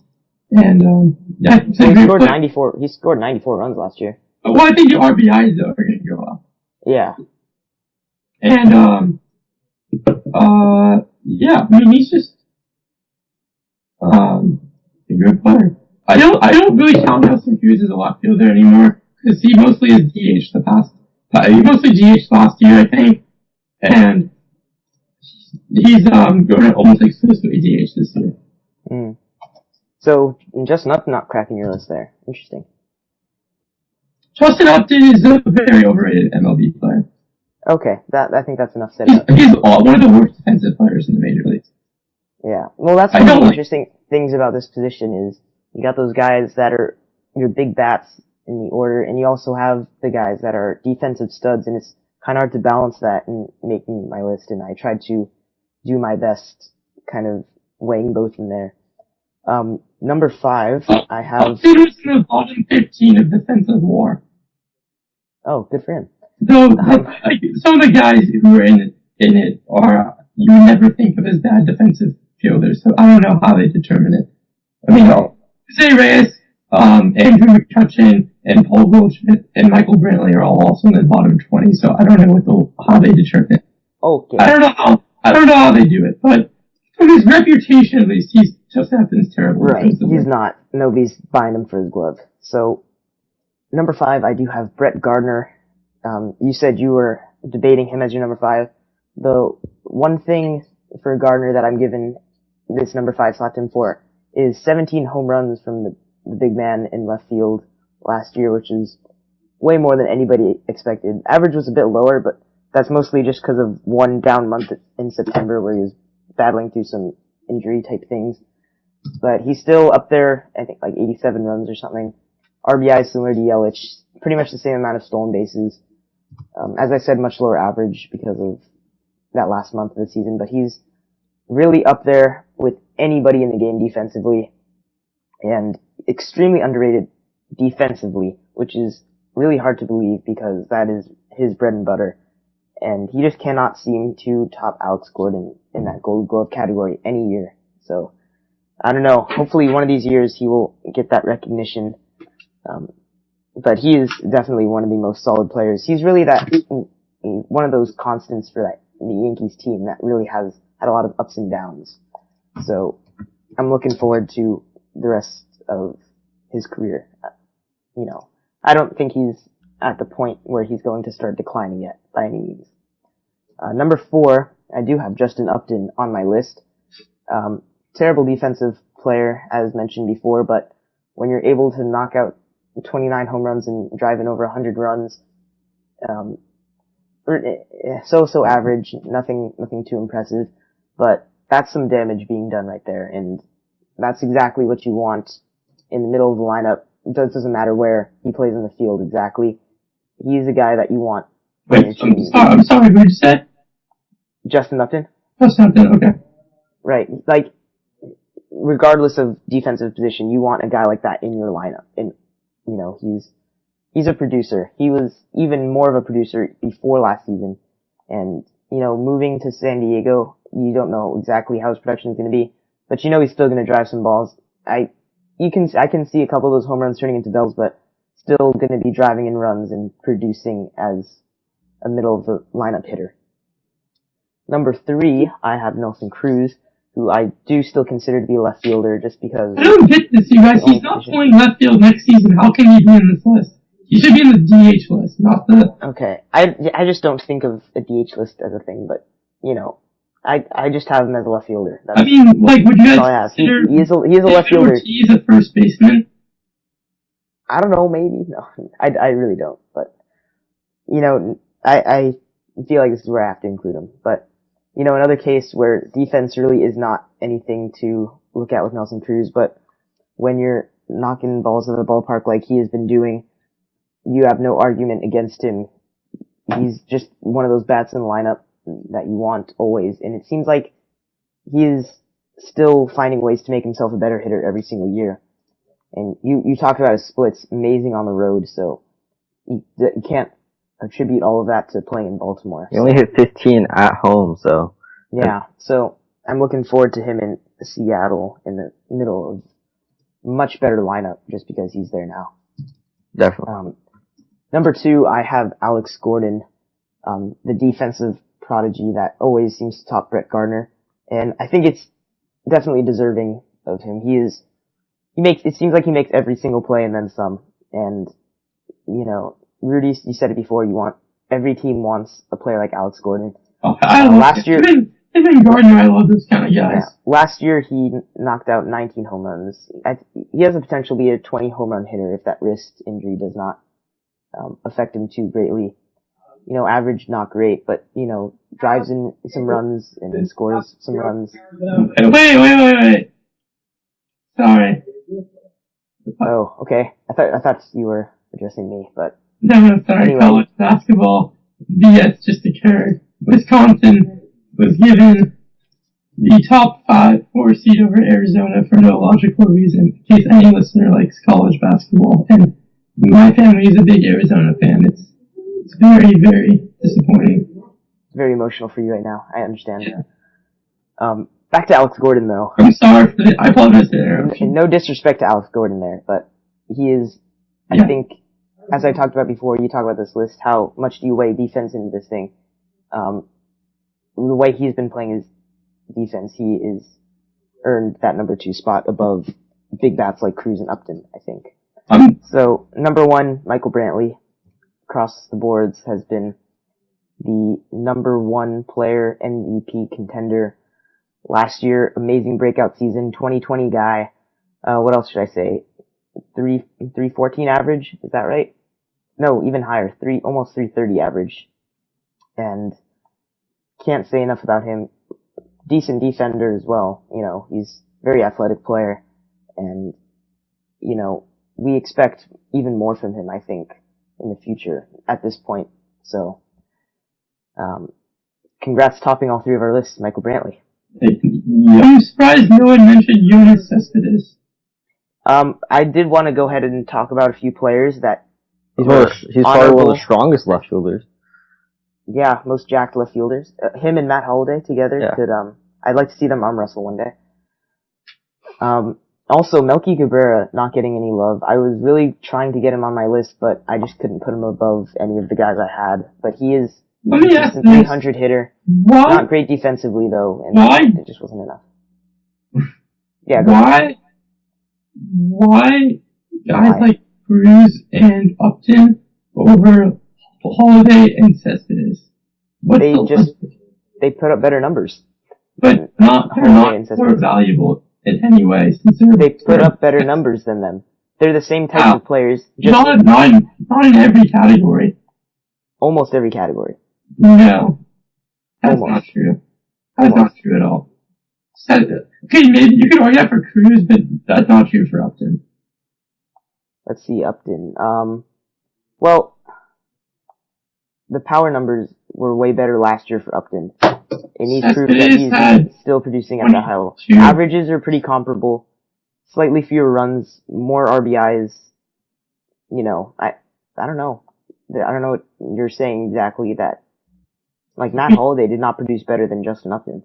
And yeah,
he scored 94. He scored 94 runs last year.
Well, I think the RBIs though are going to go up.
Yeah.
And yeah, I mean he's just a good player. I don't really count Nelson Cruz as a left fielder anymore because he mostly is DH he mostly DH last year, I think, and he's going to almost exclusively DH this year.
Mm. So Justin Upton not cracking your list there. Interesting.
Justin Upton is a very overrated MLB player.
Okay, I think that's enough said.
He's one of the worst defensive players in the major leagues.
Yeah, well, that's one of the interesting things about this position is you got those guys that are your big bats in the order, and you also have the guys that are defensive studs, and it's kind of hard to balance that in making my list, and I tried to do my best kind of weighing both in there. Number 5, I have...
Upton was in the bottom 15 of defensive WAR.
Oh, good for him.
So, some of the guys who are in it are, you would never think of as bad defensive fielders, so I don't know how they determine it. I mean, Jose Reyes, Andrew McCutcheon, and Paul Goldschmidt, and Michael Brantley are all also in the bottom 20, so I don't know how they determine it.
Okay.
I don't know how they do it, but from his reputation at least, Justin Upton's terrible.
Right, he's not. Nobody's buying him for his glove. So, number 5, I do have Brett Gardner. You said you were debating him as your number 5. The one thing for Gardner that I'm giving this number 5 slot to him for is 17 home runs from the big man in left field last year, which is way more than anybody expected. Average was a bit lower, but that's mostly just because of one down month in September where he was battling through some injury type things. But he's still up there, I think like 87 runs or something. RBI similar to Yelich, pretty much the same amount of stolen bases. As I said, much lower average because of that last month of the season, but he's really up there with anybody in the game defensively and extremely underrated defensively, which is really hard to believe because that is his bread and butter. And he just cannot seem to top Alex Gordon in that Gold Glove category any year. So, I don't know. Hopefully one of these years he will get that recognition. But he is definitely one of the most solid players. He's really one of those constants for the Yankees team that really has had a lot of ups and downs. So, I'm looking forward to the rest of his career. I don't think he's at the point where he's going to start declining yet, by any means. Number 4, I do have Justin Upton on my list. Terrible defensive player, as mentioned before, but when you're able to knock out 29 home runs and drive in over 100 runs, so average, nothing too impressive, but that's some damage being done right there, and that's exactly what you want in the middle of the lineup. It doesn't matter where he plays in the field exactly. He's a guy that you want.
Wait, I'm sorry, who did you say?
Justin Upton?
Justin Upton, okay.
Right, like, regardless of defensive position, you want a guy like that in your lineup. And, he's a producer. He was even more of a producer before last season. And, moving to San Diego, you don't know exactly how his production is going to be, but he's still going to drive some balls. I can see a couple of those home runs turning into doubles, but still going to be driving in runs and producing as a middle of the lineup hitter. Number 3, I have Nelson Cruz, who I do still consider to be a left fielder just because...
I don't get this, you guys. He's not playing left field next season. How can he be in this list? He should be in the DH list, not the...
Okay. I just don't think of a DH list as a thing, but, I just have him as a left fielder.
Would you guys consider...
He is a left fielder.
He's a first baseman?
I don't know, maybe. No, I really don't, but, I feel like this is where I have to include him, but... another case where defense really is not anything to look at with Nelson Cruz, but when you're knocking balls out of the ballpark like he has been doing, you have no argument against him. He's just one of those bats in the lineup that you want always, and it seems like he is still finding ways to make himself a better hitter every single year. And you talked about his splits, amazing on the road, so you can't attribute all of that to playing in Baltimore.
He only hit 15 at home, so.
Yeah, so I'm looking forward to him in Seattle in the middle of much better lineup just because he's there now.
Definitely.
Number 2, I have Alex Gordon, the defensive prodigy that always seems to top Brett Gardner, and I think it's definitely deserving of him. It seems like he makes every single play and then some, and, you know, Rudy, you said it before, every team wants a player like Alex Gordon.
Oh, last year, even Gardner, I love this kind of guys.
Yeah, last year he knocked out 19 home runs. He has the potential to be a 20 home run hitter if that wrist injury does not affect him too greatly. You know, average not great, but you know, drives in some runs and scores some runs.
Wait. Sorry.
Oh, okay. I thought you were addressing me, but
no, sorry.
Anyway.
College basketball BS just occurred. Wisconsin was given the top 4 seed over Arizona for no logical reason, in case any listener likes college basketball. And my family is a big Arizona fan. It's very, very disappointing.
it's very emotional for you right now. I understand. Yeah. Back to Alex Gordon though.
I'm sorry for that. I apologize for the interruption.
No disrespect to Alex Gordon there, but he is, I think, as I talked about before, you talk about this list, how much do you weigh defense into this thing? The way he's been playing his defense, he is earned that number 2 spot above big bats like Cruz and Upton, I think. So, number 1, Michael Brantley, across the boards, has been the number 1 player MVP contender last year. Amazing breakout season, 2020 guy. What else should I say? 314 average, is that right? No, even higher, almost 330 average. And can't say enough about him. Decent defender as well, you know, he's a very athletic player, and, you know, we expect even more from him, I think, in the future at this point. So, congrats topping all 3 of our lists, Michael Brantley.
I'm surprised no one mentioned Yoenis Cespedes.
I did want to go ahead and talk about a few players that
He's probably one of the strongest left fielders.
Yeah, most jacked left fielders. Him and Matt Holliday together could, I'd like to see them arm wrestle one day. Also, Melky Cabrera not getting any love. I was really trying to get him on my list, but I just couldn't put him above any of the guys I had. But he is a consistent 300 hitter.
What?
Not great defensively though, and
Why?
it just wasn't enough. Yeah,
Why guys like Cruz and Upton over Holliday and Cespedes?
They put up better numbers.
But they're not more valuable in any way.
They put up better numbers than them. They're the same type of players.
Not in every category.
Almost every category.
No. That's not true. That's not true at all. Okay, maybe you could argue that for Cruz, but that's not true for Upton.
Let's see, Upton. Well, the power numbers were way better last year for Upton. And he's proved that he's still producing at that high level. Averages are pretty comparable. Slightly fewer runs, more RBIs. You know, I don't know. I don't know what you're saying exactly that. Like, Matt Holliday did not produce better than Justin Upton.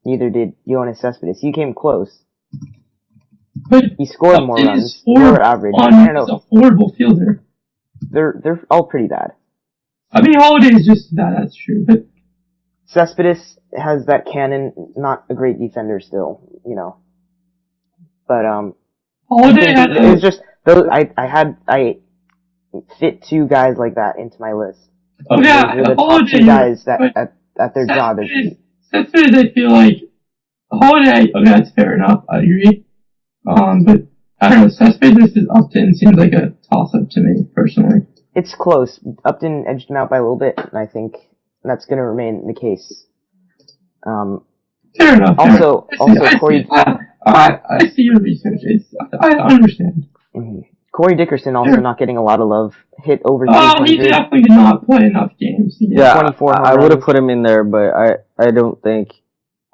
Neither did Yoenis Cespedes. He came close.
But
he scored more runs, more average. I don't know.
He's a horrible fielder.
They're all pretty bad.
I mean, Holliday is just bad, that's true. But
Cespedes has that cannon, not a great defender still, you know. But,
Holiday
it was just, those, I fit 2 guys like that into my list.
Oh yeah,
the top 2 guys that, at their job is.
Cespedes, I feel like, Holiday, okay, that's fair enough, I agree. But, I don't know, Cespedes versus Upton seems like a toss-up to me, personally.
It's close. Upton edged him out by a little bit, and I think that's gonna remain the case.
Fair enough.
Also, Corey.
I see your research. I understand.
Mm-hmm. Corey Dickerson also not getting a lot of love. Hit over 300.
He definitely did not play enough games.
Yeah, 24 I would have put him in there, but I don't think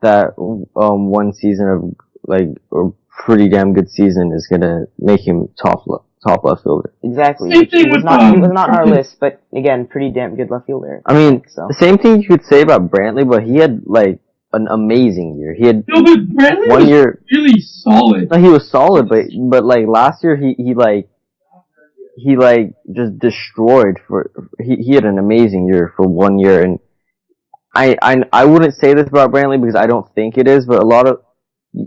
that one season of like a pretty damn good season is gonna make him top top left fielder.
Exactly.
Same thing
He was
with,
not on our list, but again, pretty damn good left fielder.
I mean,
so.
the same thing you could say about Brantley, but he had like an amazing year. He had
No, but Brantley
one
was
year.
really solid.
No, he was solid, but like last year he just destroyed he had an amazing year for 1 year, and I wouldn't say this about Brantley because I don't think it is, but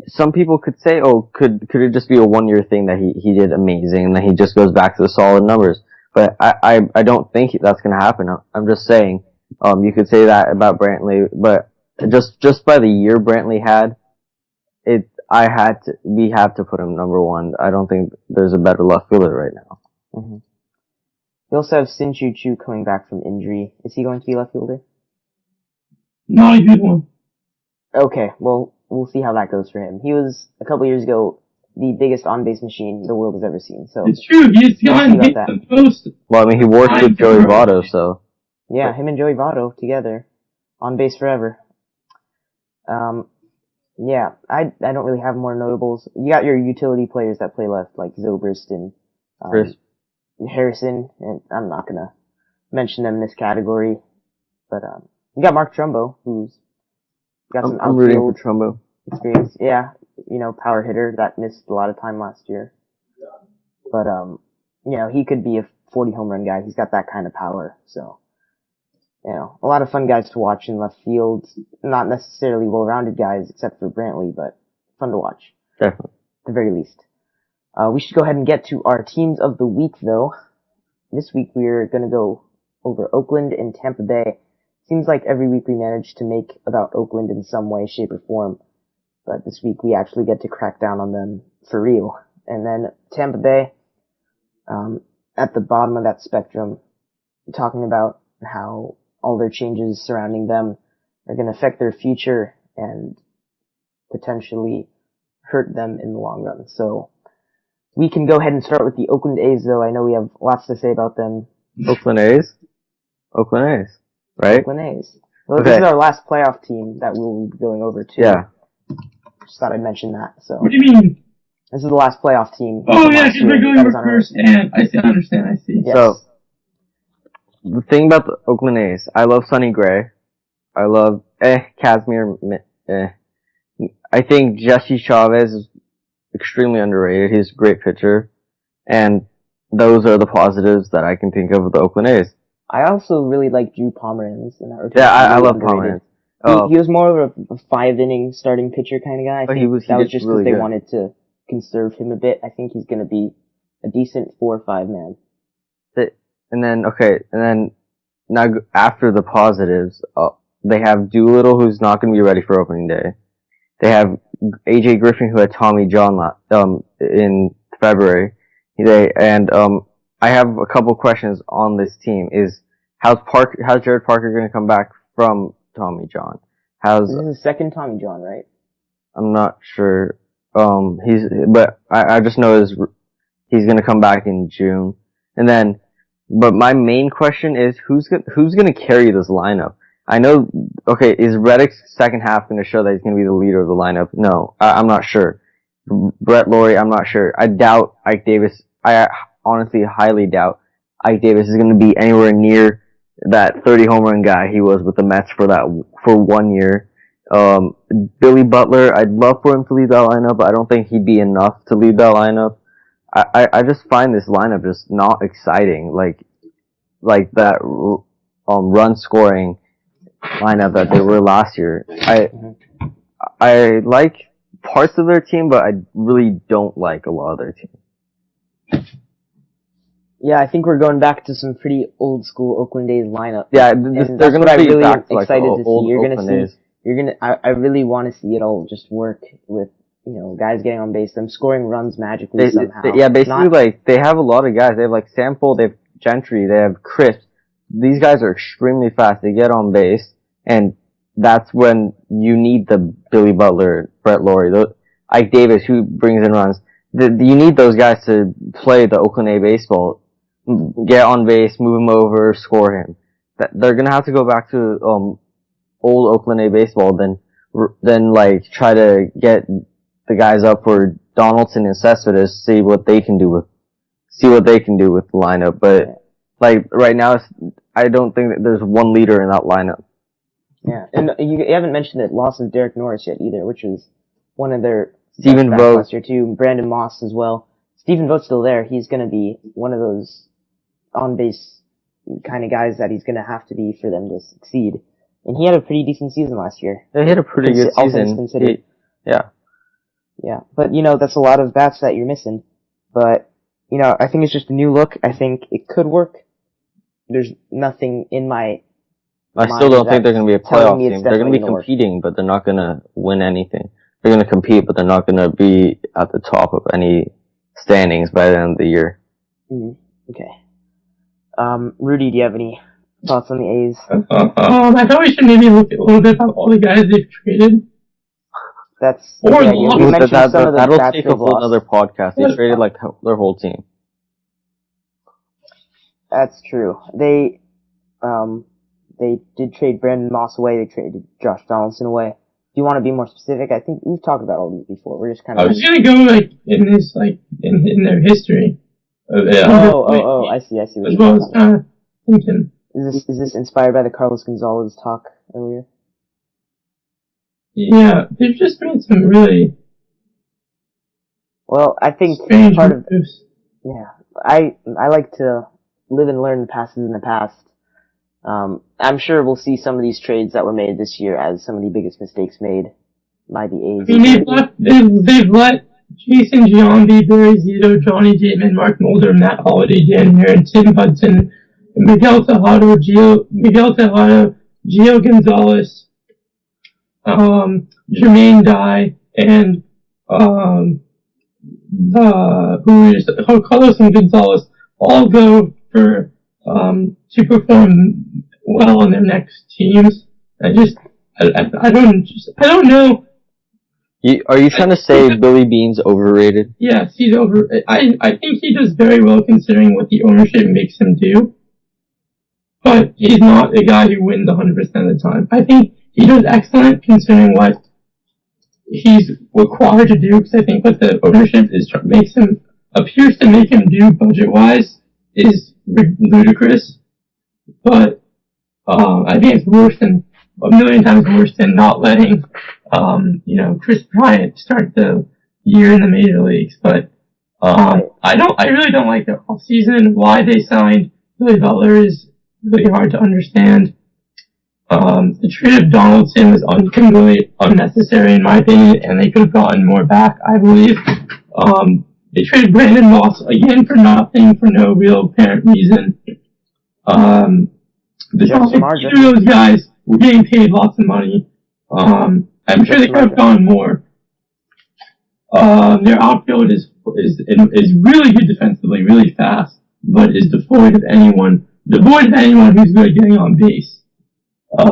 some people could say, oh, could it just be a 1 year thing that he did amazing and then he just goes back to the solid numbers? But I don't think that's gonna happen. I'm just saying, you could say that about Brantley, but just by the year Brantley had, we have to put him number one. I don't think there's a better left fielder right now.
Mm-hmm. We also have Sin-Chu Chu coming back from injury. Is he going to be left fielder?
Not a good one.
Okay, well, we'll see how that goes for him. He was, a couple years ago, the biggest on-base machine the world has ever seen, so.
It's true, he's gotten hit the most.
Well, I mean, he worked with Joey Votto, so.
Yeah, him and Joey Votto together. On base forever. Yeah, I don't really have more notables. You got your utility players that play left, like Zobrist and, Harrison, and I'm not gonna mention them in this category, but, you got Mark Trumbo, who's got some
I'm rooting for
outfield
Trumbo
experience. Yeah, power hitter that missed a lot of time last year. But, he could be a 40 home run guy. He's got that kind of power, so. A lot of fun guys to watch in left field. Not necessarily well-rounded guys, except for Brantley, but fun to watch.
Definitely.
At the very least. We should go ahead and get to our teams of the week, though. This week we're gonna go over Oakland and Tampa Bay. Seems like every week we manage to make about Oakland in some way, shape, or form. But this week we actually get to crack down on them for real. And then Tampa Bay, at the bottom of that spectrum, talking about how all their changes surrounding them are going to affect their future and potentially hurt them in the long run. So we can go ahead and start with the Oakland A's, though. I know we have lots to say about them.
Oakland A's, right?
Oakland A's. Well,
Okay.
This is our last playoff team that we'll be going over, too.
Yeah.
Just thought I'd mention that. So
What do you mean?
this is the last playoff team.
Oh yeah, because we're going over first, and I see.
Yes.
So, the thing about the Oakland A's, I love Sonny Gray. I love, Casimir, I think Jesse Chavez is extremely underrated. He's a great pitcher. And those are the positives that I can think of with the Oakland A's.
I also really like Drew Pomeranz in that rotation.
Yeah, I love
underrated.
Pomeranz.
He was more of a 5-inning starting pitcher kind of guy. I think
he was
just
really
because they
good.
wanted to conserve him a bit. I think he's going to be a decent 4 or 5 man.
And then now after the positives, they have Doolittle, who's not going to be ready for opening day. They have AJ Griffin, who had Tommy John in February. I have a couple questions on this team. How's Jared Parker going to come back from Tommy John?
This is his second Tommy John, right?
I'm not sure. But I just know he's going to come back in June. But my main question is who's going to carry this lineup? I know, is Reddick's second half going to show that he's going to be the leader of the lineup? No, I'm not sure. Brett Laurie, I'm not sure. I doubt Ike Davis. I honestly highly doubt Ike Davis is going to be anywhere near that 30 home run guy he was with the Mets for 1 year. Billy Butler, I'd love for him to lead that lineup, but I don't think he'd be enough to lead that lineup. I just find this lineup just not exciting, like that, run scoring lineup that they were last year. I like parts of their team, but I really don't like a lot of their team.
Yeah, I think we're going back to some pretty old school Oakland A's lineup.
Yeah, they're going to be
really
back to like
excited
the
to see.
old
You're
Oakland
gonna
A's.
see. I really want to see it all just work with guys getting on base, them scoring runs magically somehow.
Basically, they have a lot of guys. They have like Sample, they have Gentry, they have Chris. These guys are extremely fast. They get on base, and that's when you need the Billy Butler, Brett Laurie, Ike Davis, who brings in runs. You need those guys to play the Oakland A baseball. Get on base, move him over, score him. They're gonna have to go back to old Oakland A baseball, then try to get the guys up for Donaldson and Cespedes, see what they can do with see what they can do with the lineup. But like right now, I don't think that there's one leader in that lineup.
Yeah, and you haven't mentioned the loss of Derek Norris yet either, which was one of their
Stephen
best bats
Vogt
last year too. Brandon Moss as well. Stephen Vogt's still there. He's going to be one of those on-base kind of guys that he's going to have to be for them to succeed. And he had a pretty decent season last year.
They had a pretty good season. Yeah.
Yeah, but that's a lot of bats that you're missing. But I think it's just a new look. I think it could work. There's nothing in my
I still don't think they're going to be a playoff team. They're going to be
gonna
competing, but they're not going to win anything. They're going to compete, but they're not going to be at the top of any standings by the end of the year.
Okay. Rudy, do you have any thoughts on the A's?
I thought we should maybe look a little bit about all the guys they've traded.
That's
Or
the idea. We mentioned some of the
that'll
bats
take
they've
a whole
lost.
other podcast. They traded like their whole team.
That's true. They did trade Brandon Moss away. They traded Josh Donaldson away. Do you want to be more specific? I think we've talked about all these before. We're just kind of.
I was gonna go in their history.
I see.
As well as kind of thinking.
Is this inspired by the Carlos Gonzalez talk earlier?
Yeah, they've just made some really.
Well, I think
strange
part of
moves.
I like to live and learn the past is in the past. I'm sure we'll see some of these trades that were made this year as some of the biggest mistakes made by the A's.
I mean, they've let Jason Giambi, Barry Zito, Johnny Damon, Mark Mulder, Matt Holliday, Dan Heron, Tim Hudson, Miguel Tejada, Gio Gonzalez, Jermaine Dye, and Carlos and Gonzalez all go for to perform well on their next teams. I don't know.
Are you trying to say Billy Beane's overrated?
Yes, he's over. I think he does very well considering what the ownership makes him do. But he's not a guy who wins 100% of the time. I think he does excellent considering what he's required to do, because I think what the ownership appears to make him do budget-wise is ludicrous. But I think it's a million times worse than not letting Kris Bryant start the year in the major leagues. But I really don't like their off season. Why they signed Billy Butler is really hard to understand. The trade of Donaldson was completely unnecessary in my opinion, and they could have gotten more back, I believe. They traded Brandon Moss again for nothing, for no real apparent reason. Either of those guys were getting paid lots of money. I'm sure they could have gone more. Their outfield is really good defensively, really fast, but is devoid of anyone who's really getting on base. I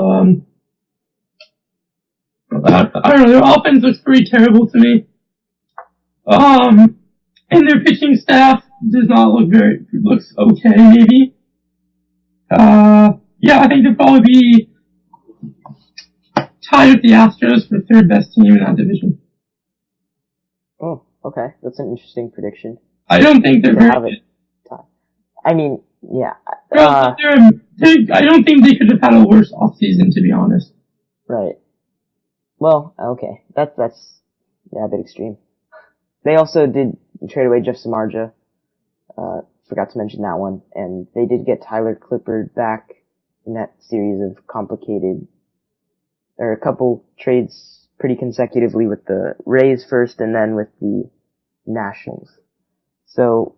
don't know, their offense looks pretty terrible to me. And their pitching staff does not looks okay, maybe. I think they'll probably be tied with the Astros for third best team in that division.
Oh, okay. That's an interesting prediction.
I don't think they're very good.
I mean, yeah.
I don't think they could have had a worse offseason, to be honest.
Right. Well, okay. That's a bit extreme. They also did trade away Jeff Samardzija. Forgot to mention that one. And they did get Tyler Clippard back in that series of a couple trades pretty consecutively with the Rays first and then with the Nationals. So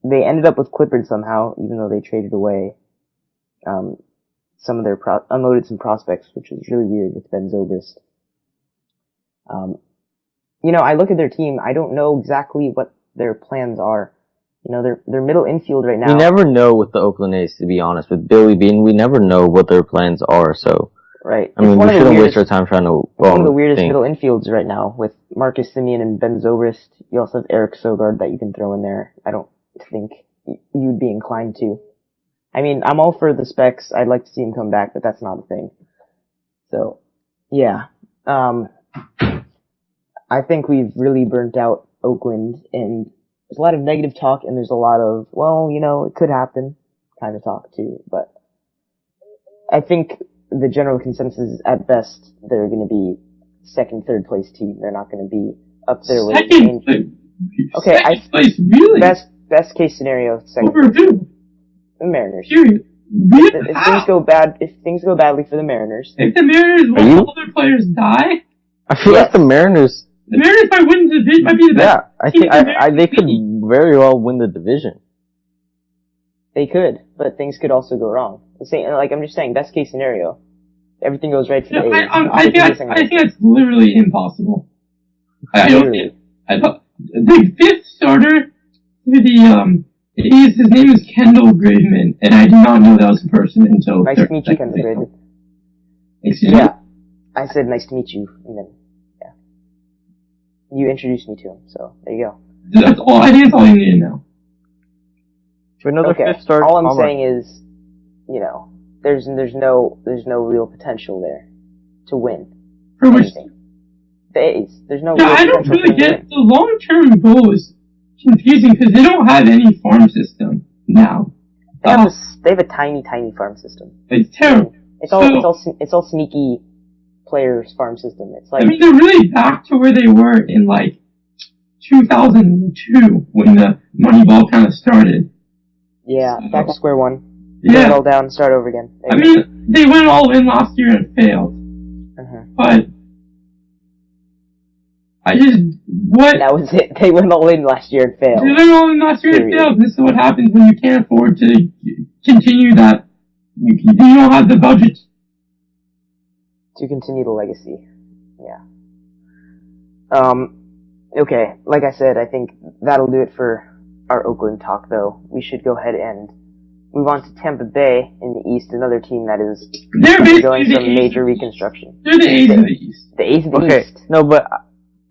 they ended up with Clippard somehow, even though they traded away some of their unloaded some prospects, which is really weird with Ben Zobrist. I look at their team. I don't know exactly what their plans are. Their middle infield right now.
We never know with the Oakland A's, to be honest. With Billy Beane, we never know what their plans are. So,
right.
I mean, we shouldn't waste our time trying to.
One of the weirdest middle infields right now with Marcus Semien and Ben Zobrist. You also have Eric Sogard that you can throw in there. I don't think you'd be inclined to. I mean, I'm all for the specs. I'd like to see him come back, but that's not a thing. So, yeah. I think we've really burnt out Oakland, and there's a lot of negative talk, and there's a lot of, well, it could happen kind of talk too. But I think the general consensus is, at best, they're going to be second, third place team. They're not going to be up there with
second place.
Okay,
second place, really?
Best case scenario, second.
Over who?
The Mariners.
Period. Really?
If things go badly for the Mariners.
If the Mariners let all their players die,
I feel like the Mariners
might win the division. Might be the best.
Yeah, I think they could very well win the division.
They could, but things could also go wrong. I'm just saying, best case scenario, everything goes right for the A's.
I think that's literally impossible. The fifth starter for the A's, his name is Kendall Graveman, and I did not know that was a person until...
Nice to meet you, Kendall Graveman.
Excuse me?
Yeah. I said nice to meet you, and then, yeah. You introduced me to him, so there you go.
That's all, I think that's all you need to know.
Okay, all I'm saying is, there's no real potential there to win.
For which?
The A's. There's no.
Yeah, I don't really get the long-term goal is confusing because they don't have any farm system now.
They have a tiny farm system.
It's terrible.
It's all sneaky players farm system. It's like,
they're really back to where they were in 2002 when the Moneyball kind of started.
Yeah, back to square one.
Yeah.
Put it all down, start over again.
They went all in last year and failed. But
That was it. They went all in last year and failed.
They went all in last year and failed. This is what happens when you can't afford to continue that. You don't have the budget
to continue the legacy. Yeah. Okay, like I said, I think that'll do it for our Oakland talk, though. We should go ahead and move on to Tampa Bay in the East, another team that is going through major reconstruction.
They're the A's of the East.
The A's of the East.
No, but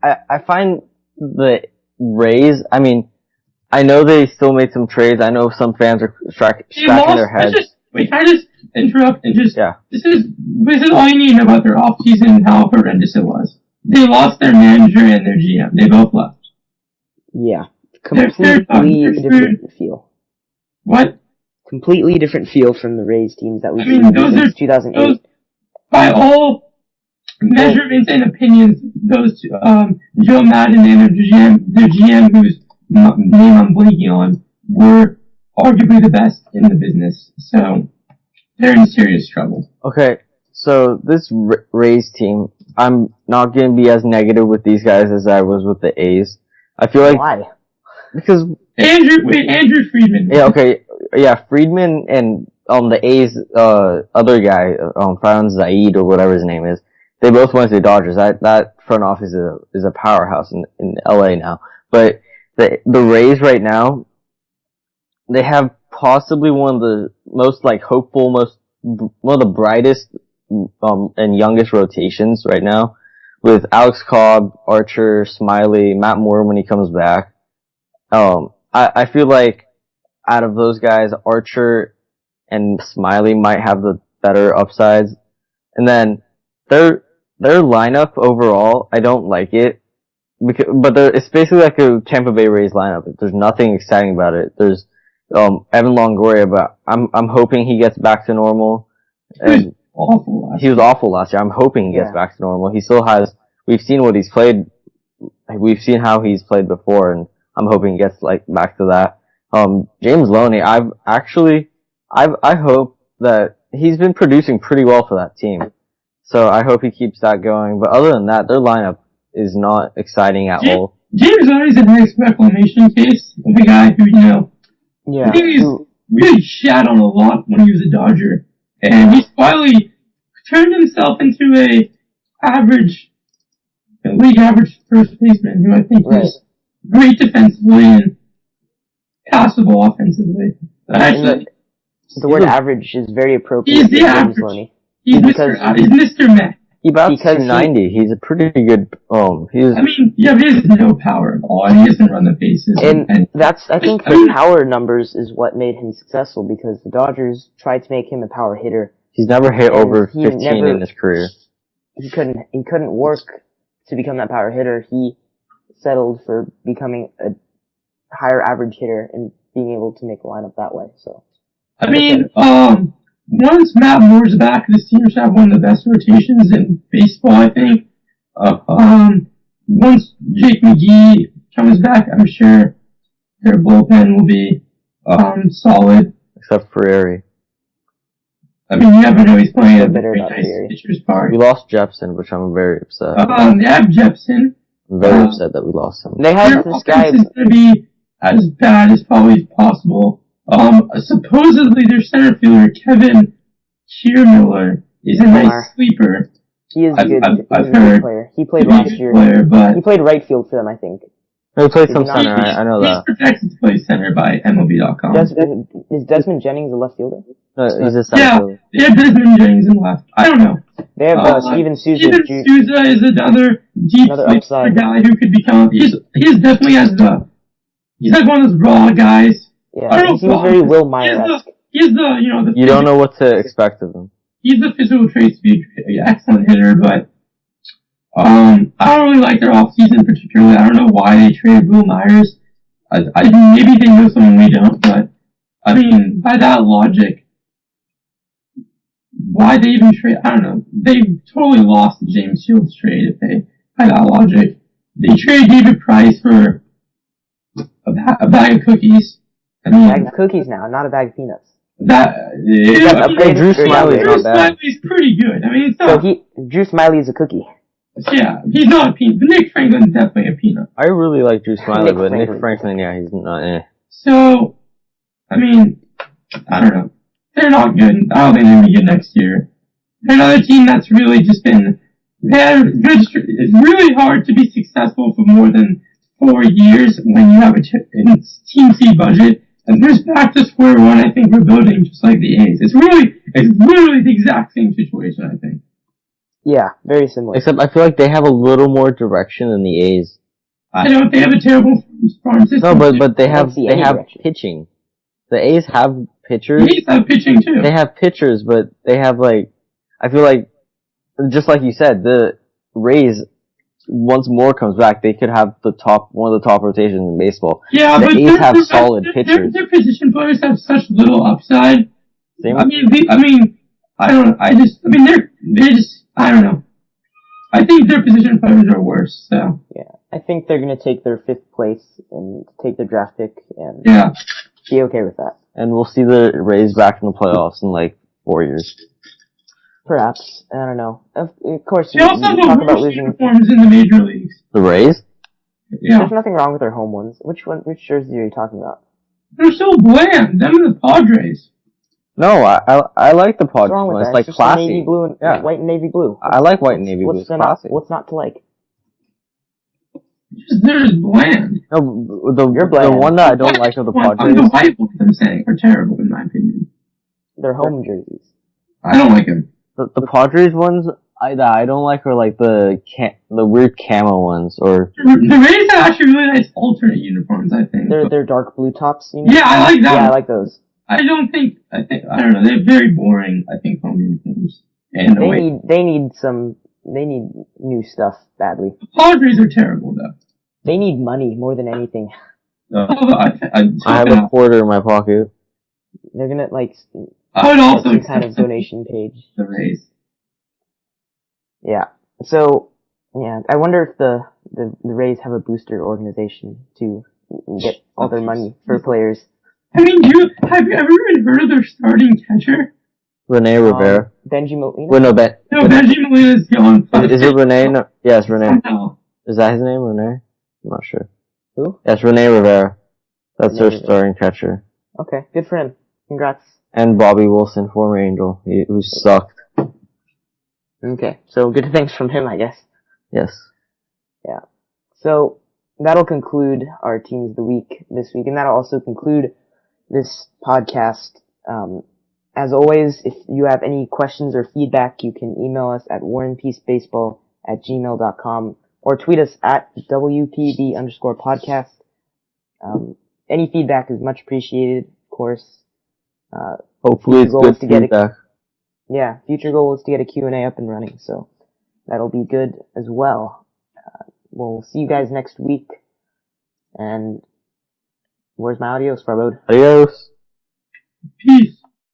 I find the Rays, I know they still made some trades. I know some fans are scratching their heads.
Wait, can I just interrupt and just...
Yeah.
This is all you need to know about their offseason and how horrendous it was. They lost their manager and their GM. They both left.
Yeah. Completely different feel.
What?
Completely different feel from the Rays teams that we've seen since 2008.
By all measurements and opinions, those two, Joe Madden and their GM, whose name I'm blanking on, were arguably the best in the business. So they're in serious trouble.
Okay, so this Rays team, I'm not going to be as negative with these guys as I was with the A's. I feel like...
Why?
Because Andrew Friedman.
Yeah, okay. Yeah, Friedman and the A's other guy, Franz Zaid or whatever his name is, they both went to the Dodgers. That front office is a powerhouse in LA now. But the Rays right now, they have possibly one of the most hopeful, one of the brightest and youngest rotations right now, with Alex Cobb, Archer, Smiley, Matt Moore when he comes back. I feel like out of those guys, Archer and Smiley might have the better upsides. And then their lineup overall, I don't like it. But it's basically like a Tampa Bay Rays lineup. There's nothing exciting about it. There's Evan Longoria, but I'm hoping he gets back to normal. And he was awful last year. I'm hoping he gets back to normal. He still has. We've seen what he's played. We've seen how he's played before, and I'm hoping he gets back to that. James Loney, I hope that he's been producing pretty well for that team. So I hope he keeps that going. But other than that, their lineup is not exciting at all.
James Loney's a nice reclamation case of a guy who, I think he's really shat on a lot when he was a Dodger. And he's finally turned himself into league average first baseman who I think is great defensively and passable offensively.
The word average is very appropriate.
He's the average. He's Mr. Meh.
He bouts 290. He's a pretty good, but he has
no power at all, and he doesn't run the bases.
And I think the power numbers is what made him successful, because the Dodgers tried to make him a power hitter.
He's never hit over 15 in his career.
He couldn't work to become that power hitter. He settled for becoming higher average hitter and being able to make a lineup that way. So,
I mean, once Matt Moore's back, the Steelers have one of the best rotations in baseball, I think. Once Jake McGee comes back, I'm sure their bullpen will be solid.
Except Ferrell.
I mean, you never know. He's playing at a very
about
nice
Ferrell.
pitcher's park.
We lost Jepson, which I'm very upset.
They have Jepson.
I'm very upset that we lost him.
they
Their
have this guy.
offense is going to be as bad as probably possible. Supposedly their center fielder, Kevin Kiermiller, is a nice sleeper.
He is good.
I've
He's a good
heard.
player. He played
He's a
last
good
year.
player, but
He played right field for them, I think.
He played some
He's not-
center, I know that.
He's projected to play center by MLB.com.
Is Desmond Jennings a left fielder?
No, he's a center
Yeah,
fielder.
they have Desmond Jennings in left. I don't know.
They have Steven Souza.
Steven Souza is another deep
Another
sleeper
upside.
guy who could become. He's definitely has the. He's like one of those raw guys.
Yeah,
I don't
he seems
know.
very Will Meyer-esque.
He's the
You don't know what to expect of him.
He's the physical traits to be an excellent hitter, but I don't really like their offseason particularly. I don't know why they traded Will Myers. Maybe they know something we don't, but I mean, by that logic, why they even trade? I don't know. They totally lost the James Shields trade if they, by that logic. They traded David Price for a bag of cookies. I mean,
Bag of cookies now, not a bag of peanuts.
Drew Smiley's
Drew
not bad.
Smiley's pretty good. I mean, it's
So
not.
Drew Smiley is a cookie.
Yeah, he's not a peanut. But Nick Franklin's definitely a peanut.
I really like Drew Smiley,
Nick
but
Franklin.
Nick Franklin, yeah, he's not.
So, I mean, I don't know. They're not good. I don't think they'll be good next year. They're another team that's really just been. It's really hard to be successful for more than 4 years when you have a team C budget. And there's back to square one. I think we're building just like the A's. It's literally the exact same situation. I think.
Yeah, very similar.
Except I feel like they have a little more direction than the A's.
I don't. They have a terrible farm system.
No, but they
I don't
have
see any direction.
pitching. The A's have pitchers.
The A's have pitching too.
They have pitchers, but they have I feel like, just like you said, the Rays, once Moore comes back, they could have one of the top rotations in baseball.
Yeah,
The
but
A's have
their-
solid
their-
pitchers.
Their position players have such little upside.
Same
I mean, I don't know. I think their position players are worse, so.
Yeah, I think they're gonna take their 5th place and take their draft pick and
Yeah.
be okay with that.
And we'll see the Rays back in the playoffs in 4 years.
Perhaps. I don't know. Of course,
They also have
talk
the
about
worst
losing.
uniforms in the major leagues.
The Rays?
Yeah.
There's nothing wrong with their home ones. Which jersey are you talking about?
They're so bland. Them and the Padres.
No, I like the
What's
Padres
wrong with
one.
that?
It's
It's just
classy.
navy blue and
Yeah.
white and navy blue.
I like white and navy blue. It's classy.
What's not to like?
They're just bland.
No,
You're
the
bland.
one that I don't like of the
The
Padres.
white ones, I'm saying, are terrible in my opinion.
They're home jerseys.
I don't like them.
The Padres ones I don't like are the weird camo ones or
The Rays have actually really nice alternate uniforms, I think.
They're dark blue tops. You know?
Yeah, I like that.
Yeah, I like those.
I don't know, they're very boring, I think, home uniforms. And the way.
They need new stuff badly.
The Padres are terrible, though.
They need money more than anything.
Although
I have a quarter in my pocket.
They're gonna
I would also
some kind of
accept
donation page.
the Rays.
Yeah. So yeah, I wonder if the Rays have a booster organization to get all their money for players.
I mean, have you ever even heard of their starting catcher?
Rene Rivera.
Benji Molina.
Wait, no,
No, Benji Molina's gone.
is it Rene? No, yes, Rene.
Somehow.
Is that his name, Rene? I'm not sure.
Who?
Yes, Rene Rivera. That's
Rene
their
Rivera.
starting catcher.
Okay, good for him. Congrats.
And Bobby Wilson, former Angel, who sucked.
Okay, so good things from him, I guess.
Yes.
Yeah. So that'll conclude our Teams of the Week this week, and that'll also conclude this podcast. As always, if you have any questions or feedback, you can email us at warandpeacebaseball@gmail.com or tweet us at WPB_podcast. Any feedback is much appreciated, of course.
Hopefully it's
goal
good
is to get
feedback.
Yeah, future goal is to get a Q&A up and running, so that'll be good as well. We'll see you guys next week, and Where's my adios, Farbode?
Adios.
Peace.